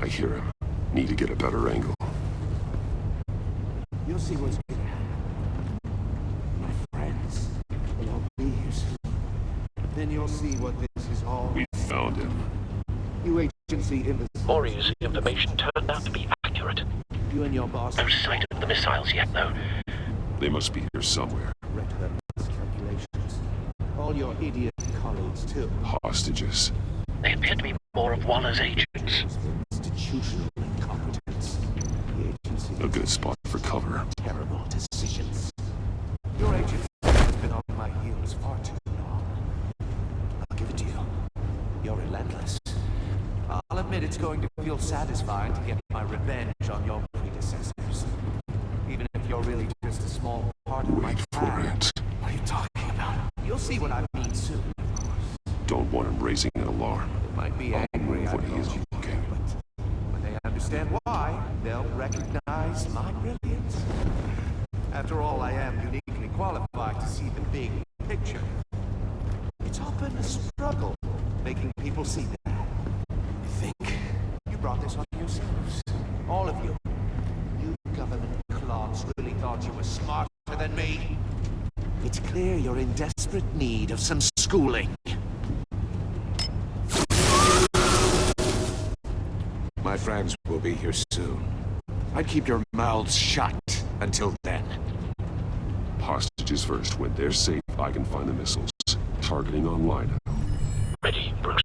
I hear him. Need to get a better angle. You'll see what's gonna happen. My friends, they'll be here soon. Then you'll see what this is all. We found him. You agency in the... Maury's information turned out to be accurate. You and your boss... No sight of the missiles yet, though. They must be here somewhere. Correct their miscalculations. All your idiot colleagues, too. Hostages. They appear to be more of Waller's agents. Institutional incompetence. The agency... A good spot for cover. Terrible decisions. Your agency has been on my heels far too long. I'll give it to you. You're relentless. I'll admit it's going to feel satisfying to get my revenge on your predecessors. Even if you're really just a small part of my plan. What are you talking about? You'll see what I mean soon, of course. Don't want him raising an alarm. They might be angry, I when he is know, looking. but when they understand why, they'll recognize my brilliance. After all, I am uniquely qualified to see the big picture. It's often a struggle making people see that. You think you brought this on yourselves? All of you. You government clods really thought you were smarter than me? It's clear you're in desperate need of some schooling. My friends will be here soon. I'd keep your mouths shut until then. Hostages first. When they're safe, I can find the missiles. Targeting online. Ready, Bruce.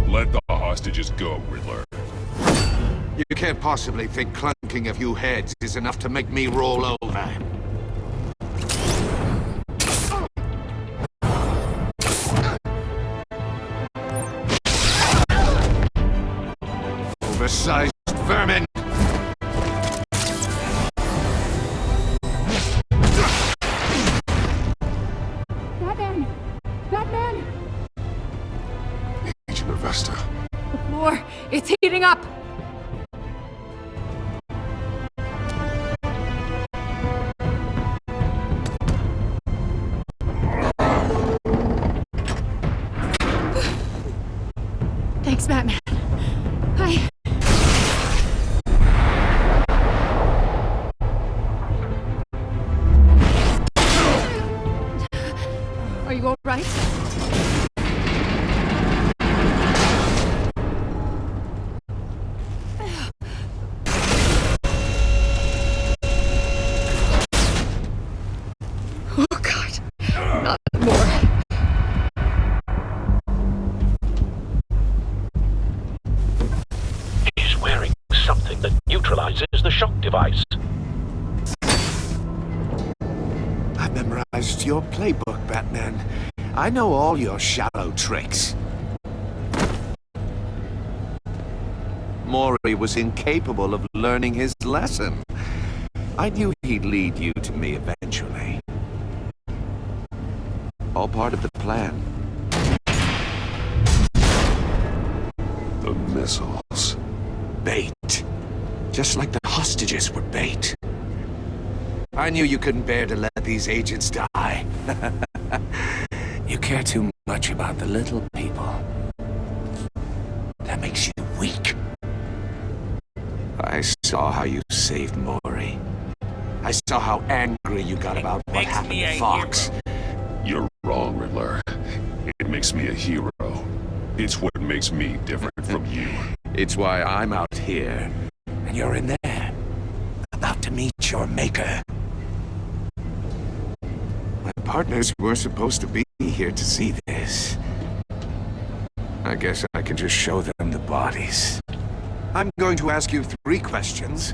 Let the hostages go, Riddler. You can't possibly think clunking a few heads is enough to make me roll over. Oversized vermin! Batman! Batman! Agent Avesta. The floor, it's heating up! Thanks, Batman. right? Oh, God. Not more. He's wearing something that neutralizes the shock device. I've memorized your playbook, Batman. I know all your shallow tricks. Mori was incapable of learning his lesson. I knew he'd lead you to me eventually. All part of the plan. The missiles. Bait. Just like the hostages were bait. I knew you couldn't bear to let these agents die. You care too much about the little people. That makes you weak. I saw how you saved Mori. I saw how angry you got about what happened to Fox. You're wrong, Riddler. It makes me a hero. It's what makes me different from you. It's why I'm out here, and you're in there, about to meet your maker. My partners were supposed to be here to see this. I guess I can just show them the bodies. I'm going to ask you 3 questions.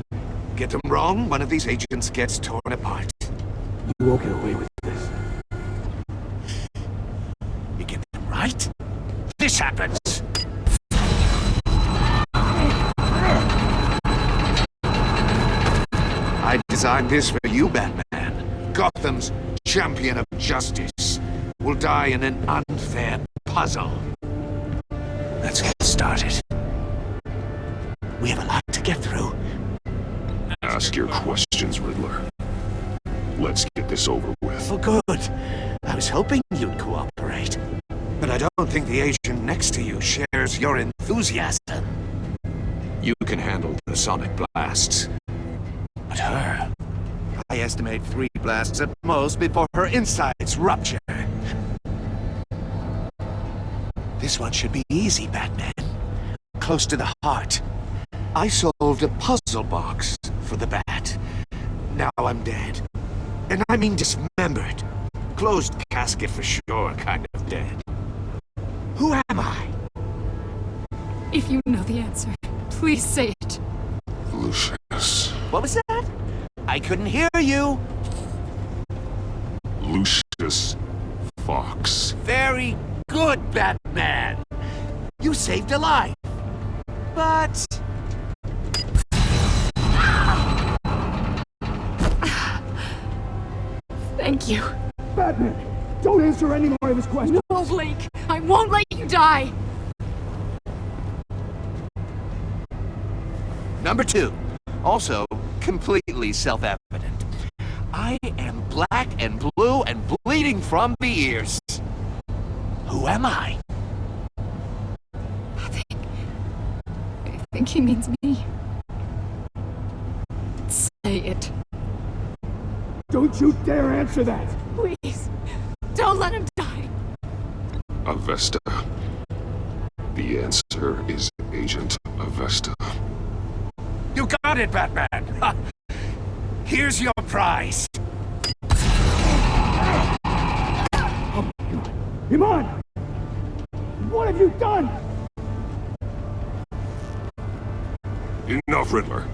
Get them wrong, one of these agents gets torn apart. You won't get away with this. You get them right, this happens. I designed this for you, Batman. Gotham's champion of justice will die in an unfair puzzle. Let's get started. We have a lot to get through. Ask your questions, Riddler. Let's get this over with. Oh, good. I was hoping you'd cooperate. But I don't think the agent next to you shares your enthusiasm. You can handle the sonic blasts. But her... I estimate 3 blasts at most before her insides rupture. This one should be easy, Batman. Close to the heart. I solved a puzzle box for the Bat. Now I'm dead. And I mean dismembered. Closed casket for sure, kind of dead. Who am I? If you know the answer, please say it. Lucius. What was that? I couldn't hear you. Lucius Fox. Very good, Batman. You saved a life. But... Thank you. Batman, don't answer any more of his questions. No, Blake. I won't let you die. Number 2. Also, completely self-evident. I am black and blue and bleeding from the ears. Who am I? I think he means me. Say it. Don't you dare answer that! Please, don't let him die. Avesta. The answer is Agent Avesta. You got it, Batman! Here's your prize! Oh my God! Iman! What have you done? Enough, Riddler.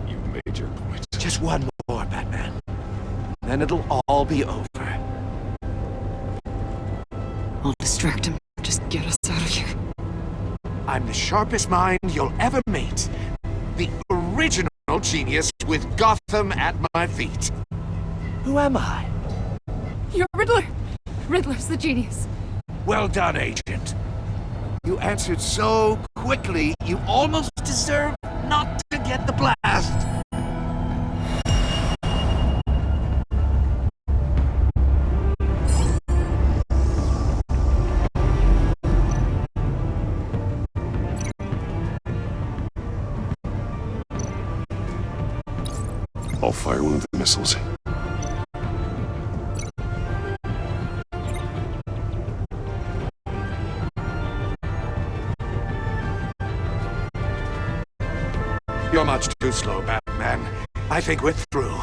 You've made your point. Just one more, Batman. Then it'll all be over. I'll distract him. Just get us out of here. I'm the sharpest mind you'll ever meet. The original genius with Gotham at my feet. Who am I? You're Riddler. Riddler's the genius. Well done, Agent. You answered so quickly, you almost deserve not to get the blast. I'll fire one of the missiles. much too slow, Batman. I think we're through.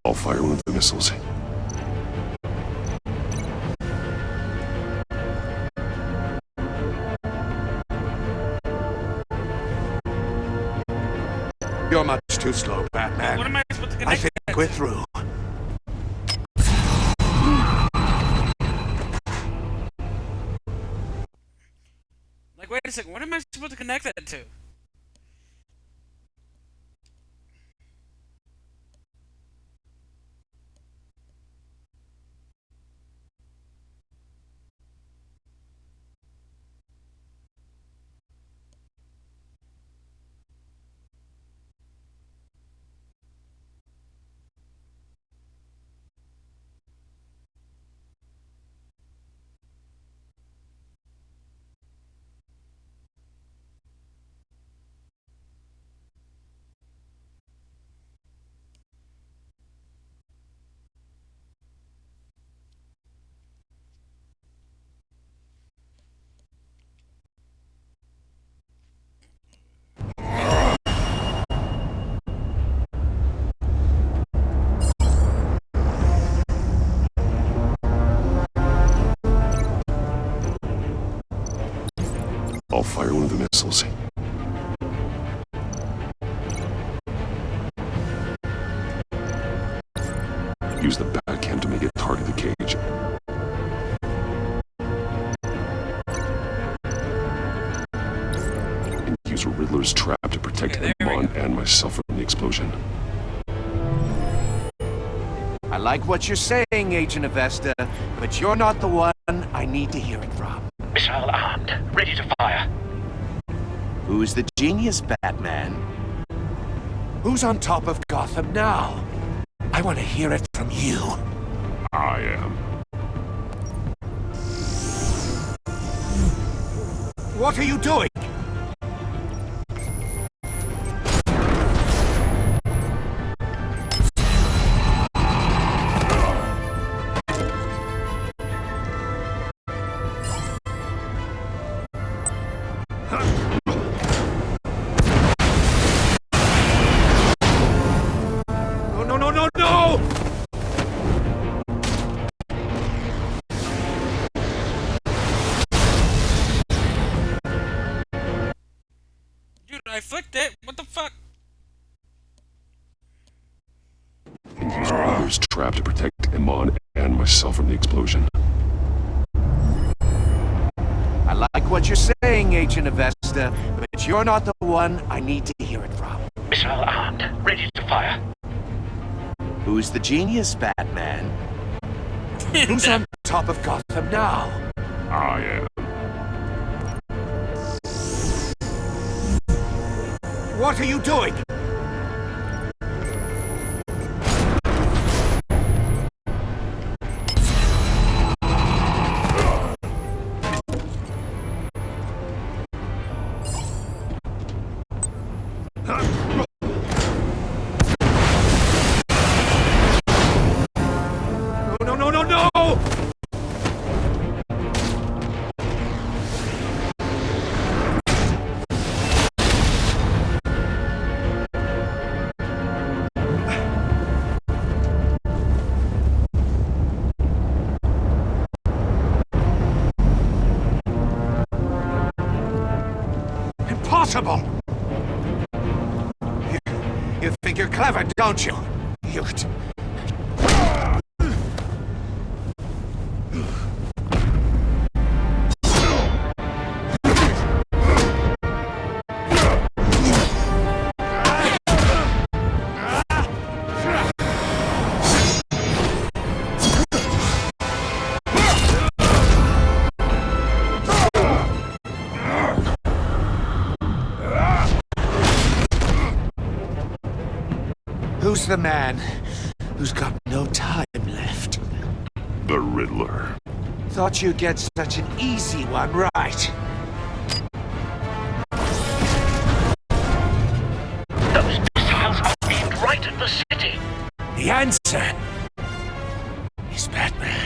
I'll fire one of the missiles. You're much too slow, Batman. What am I supposed to connect I think that we're to? through. Like, wait a second. What am I supposed to connect that to? I'll fire one of the missiles. Use the Batcam to make it target the cage. And use a Riddler's trap to protect Amon and myself from the explosion. I like what you're saying, Agent Avesta, but you're not the one I need to hear it from. Missile armed, ready to fire. Who's the genius, Batman? Who's on top of Gotham now? I want to hear it from you. I am. What are you doing? No! Dude, I flicked it. What the fuck? And use a Riddler's trap to protect Amon and myself from the explosion. I like what you're saying, Agent Avesta, but you're not the one I need to hear it from. Missile armed, ready to fire. Who's the genius, Batman? Who's on top of Gotham now? I am. What are you doing? No! Impossible! You think you're clever, don't you? You... Who's the man who's got no time left. The Riddler. Thought you'd get such an easy one right. Those missiles are aimed right at the city. The answer is Batman.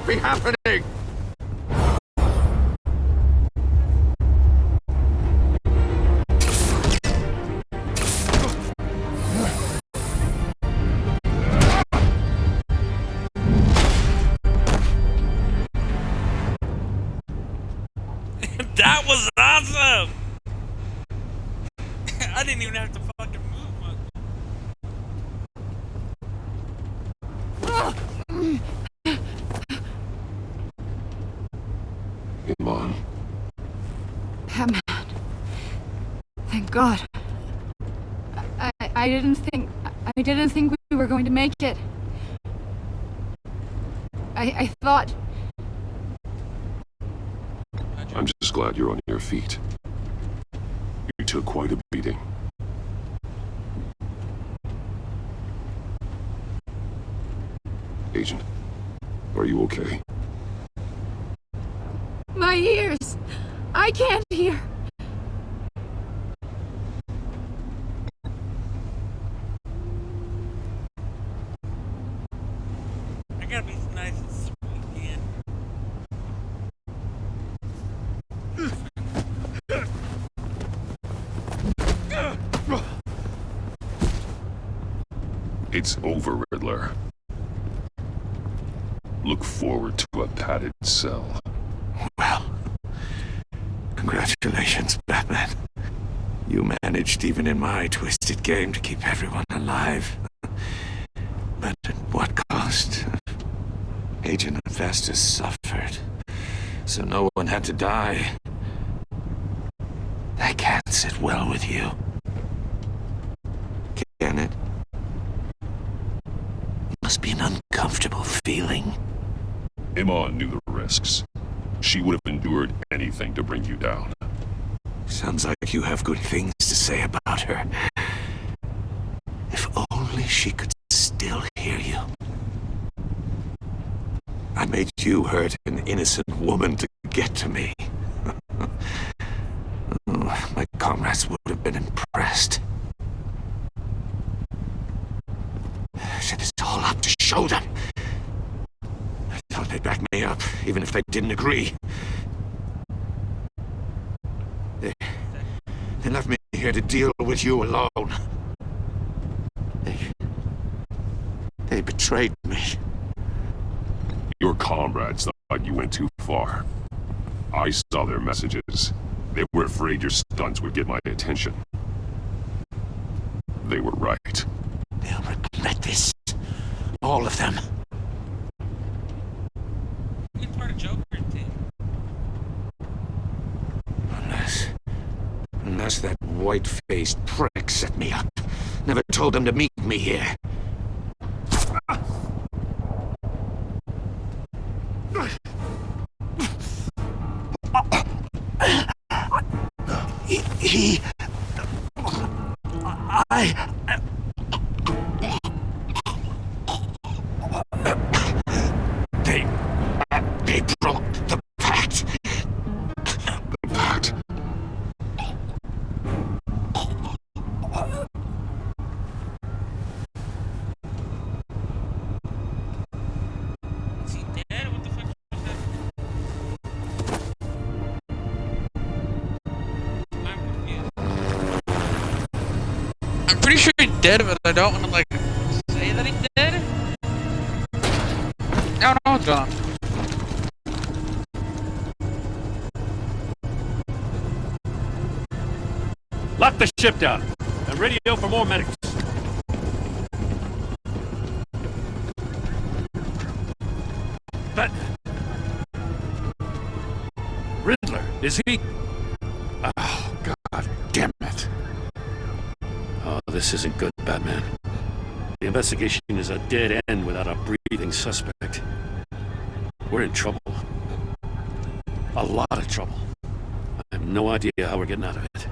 Be happening! That was awesome! I didn't even have to fucking move much. Come on. Batman. Thank God. I didn't think we were going to make it. I thought... I'm just glad you're on your feet. You took quite a beating. Agent, are you okay? My ears! I can't hear! I gotta be nice and sweet again. It's over, Riddler. Look forward to a padded cell. Well, congratulations, Batman. You managed, even in my twisted game, to keep everyone alive. But at what cost? Agent Festus suffered, so no one had to die. That can't sit well with you. Can it? Must be an uncomfortable feeling. Iman knew the risks. She would have endured anything to bring you down. Sounds like you have good things to say about her. If only she could still hear you. I made you hurt an innocent woman to get to me. Oh, my comrades would have been impressed. Set this all up to show them. I thought they'd back me up, even if they didn't agree. They left me here to deal with you alone. They betrayed me. Your comrades thought you went too far. I saw their messages. They were afraid your stunts would get my attention. They were right. They'll regret this. All of them. He's part of Joker's team. Unless that white-faced prick set me up. Never told them to meet me here. They broke the pact. The pact? Is he dead? What the fuck was that? I'm confused. I'm pretty sure he's dead, but I don't want to, like, say that he's dead. What's going on? Lock the ship down and radio for more medics. But Riddler, is he? Oh, God damn it. Oh, this isn't good, Batman. The investigation is a dead end without a breathing suspect. We're in trouble. A lot of trouble. I have no idea how we're getting out of it.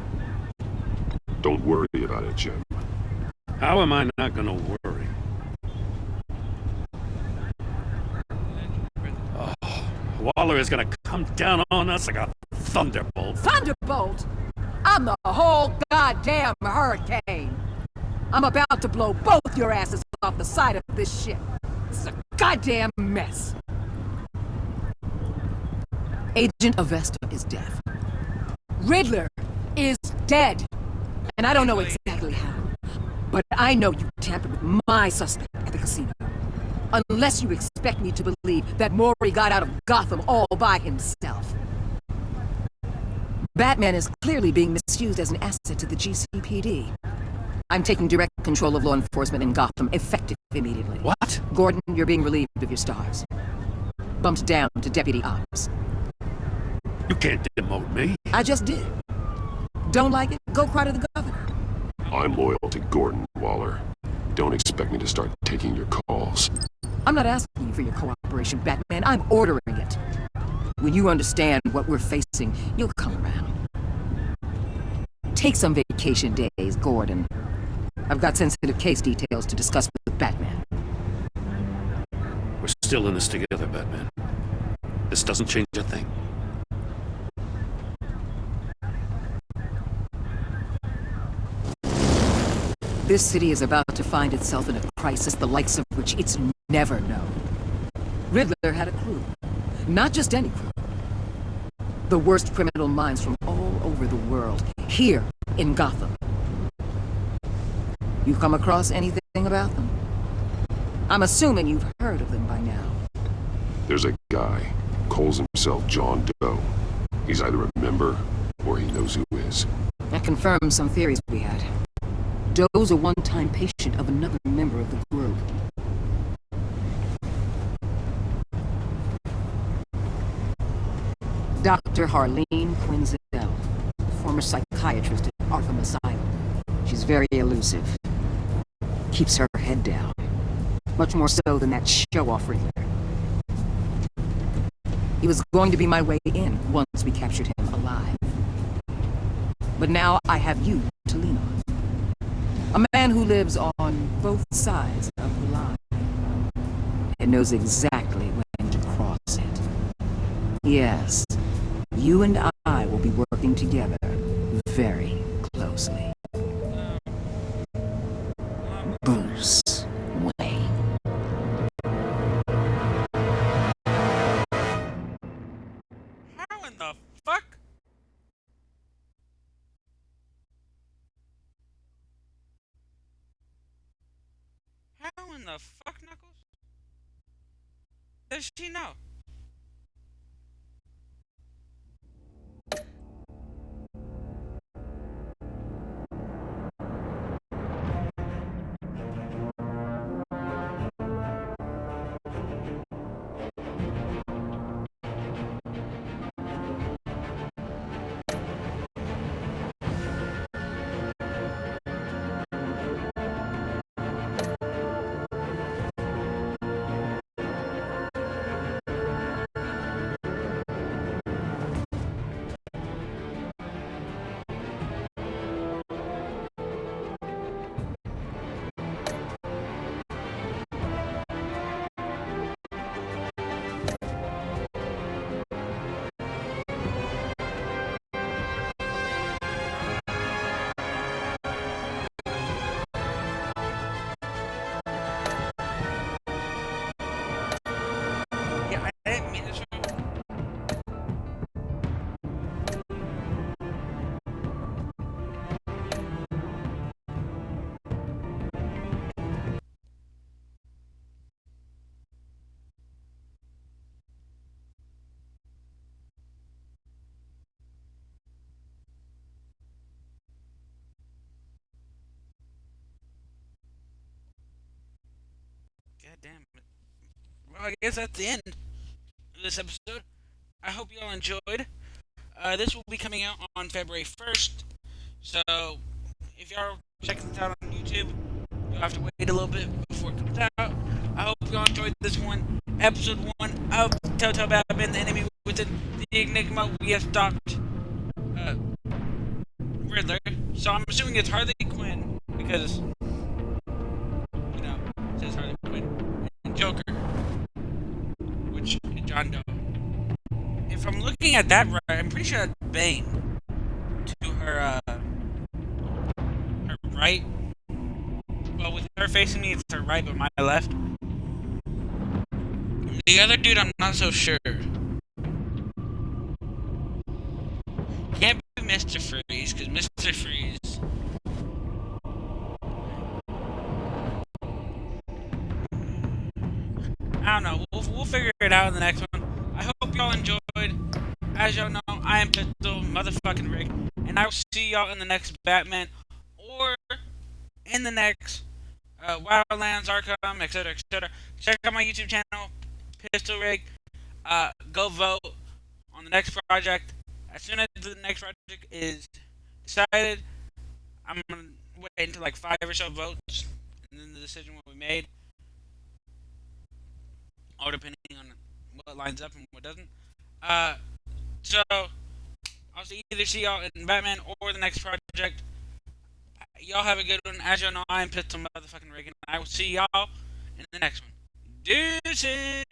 Don't worry about it, Jim. How am I not gonna worry? Oh, Waller is gonna come down on us like a thunderbolt. Thunderbolt? I'm the whole goddamn hurricane. I'm about to blow both your asses off the side of this ship. This is a goddamn mess. Agent Avesta is dead. Riddler is dead. And I don't know exactly how, but I know you tampered with my suspect at the casino. Unless you expect me to believe that Mori got out of Gotham all by himself. Batman is clearly being misused as an asset to the GCPD. I'm taking direct control of law enforcement in Gotham, effective immediately. What? Gordon, you're being relieved of your stars. Bumped down to Deputy Ops. You can't demote me. I just did. Don't like it? Go cry to the governor. I'm loyal to Gordon, Waller. Don't expect me to start taking your calls. I'm not asking you for your cooperation, Batman. I'm ordering it. When you understand what we're facing, you'll come around. Take some vacation days, Gordon. I've got sensitive case details to discuss with Batman. We're still in this together, Batman. This doesn't change a thing. This city is about to find itself in a crisis the likes of which it's never known. Riddler had a crew. Not just any crew. The worst criminal minds from all over the world, here in Gotham. You come across anything about them? I'm assuming you've heard of them by now. There's a guy, calls himself John Doe. He's either a member, or he knows who is. That confirms some theories we had. Doe's a one-time patient of another member of the group. Dr. Harleen Quinzel, former psychiatrist at Arkham Asylum. She's very elusive. Keeps her head down. Much more so than that show-off Riddler. He was going to be my way in once we captured him alive. But now I have you to lean on. A man who lives on both sides of the line and knows exactly when to cross it. Yes, you and I will be working together very closely. Bruce Wayne. How in the fuck? How in the fuck, Knuckles? Does she know? damn it. Well, I guess that's the end of this episode. I hope you all enjoyed. This will be coming out on February 1st. So, if y'all are checking this out on YouTube, you'll have to wait a little bit before it comes out. I hope y'all enjoyed this one. Episode 1 of Telltale Batman, the enemy within the Enigma. We have stopped Riddler. So I'm assuming it's Harley Quinn, because, you know, it says Harley Quinn. And Joker, which is John Doe. If I'm looking at that right, I'm pretty sure that's Bane to her right. Well, with her facing me, it's her right, but my left. The other dude, I'm not so sure. Can't be Mr. Freeze, because Mr. Freeze... I don't know. We'll figure it out in the next one. I hope y'all enjoyed. As y'all know, I am Pistol Motherfucking Rick, and I will see y'all in the next Batman, or in the next Wildlands, Arkham, etc., etc. Check out my YouTube channel, Pistol Rig. Go vote on the next project. As soon as the next project is decided, I'm gonna wait until like 5 or so votes, and then the decision will be made. All depending on what lines up and what doesn't. So I'll either see y'all in Batman or the next project. Y'all have a good one. As y'all know, I'm Pistol Motherfucking Rick, and I will see y'all in the next one. Deuces!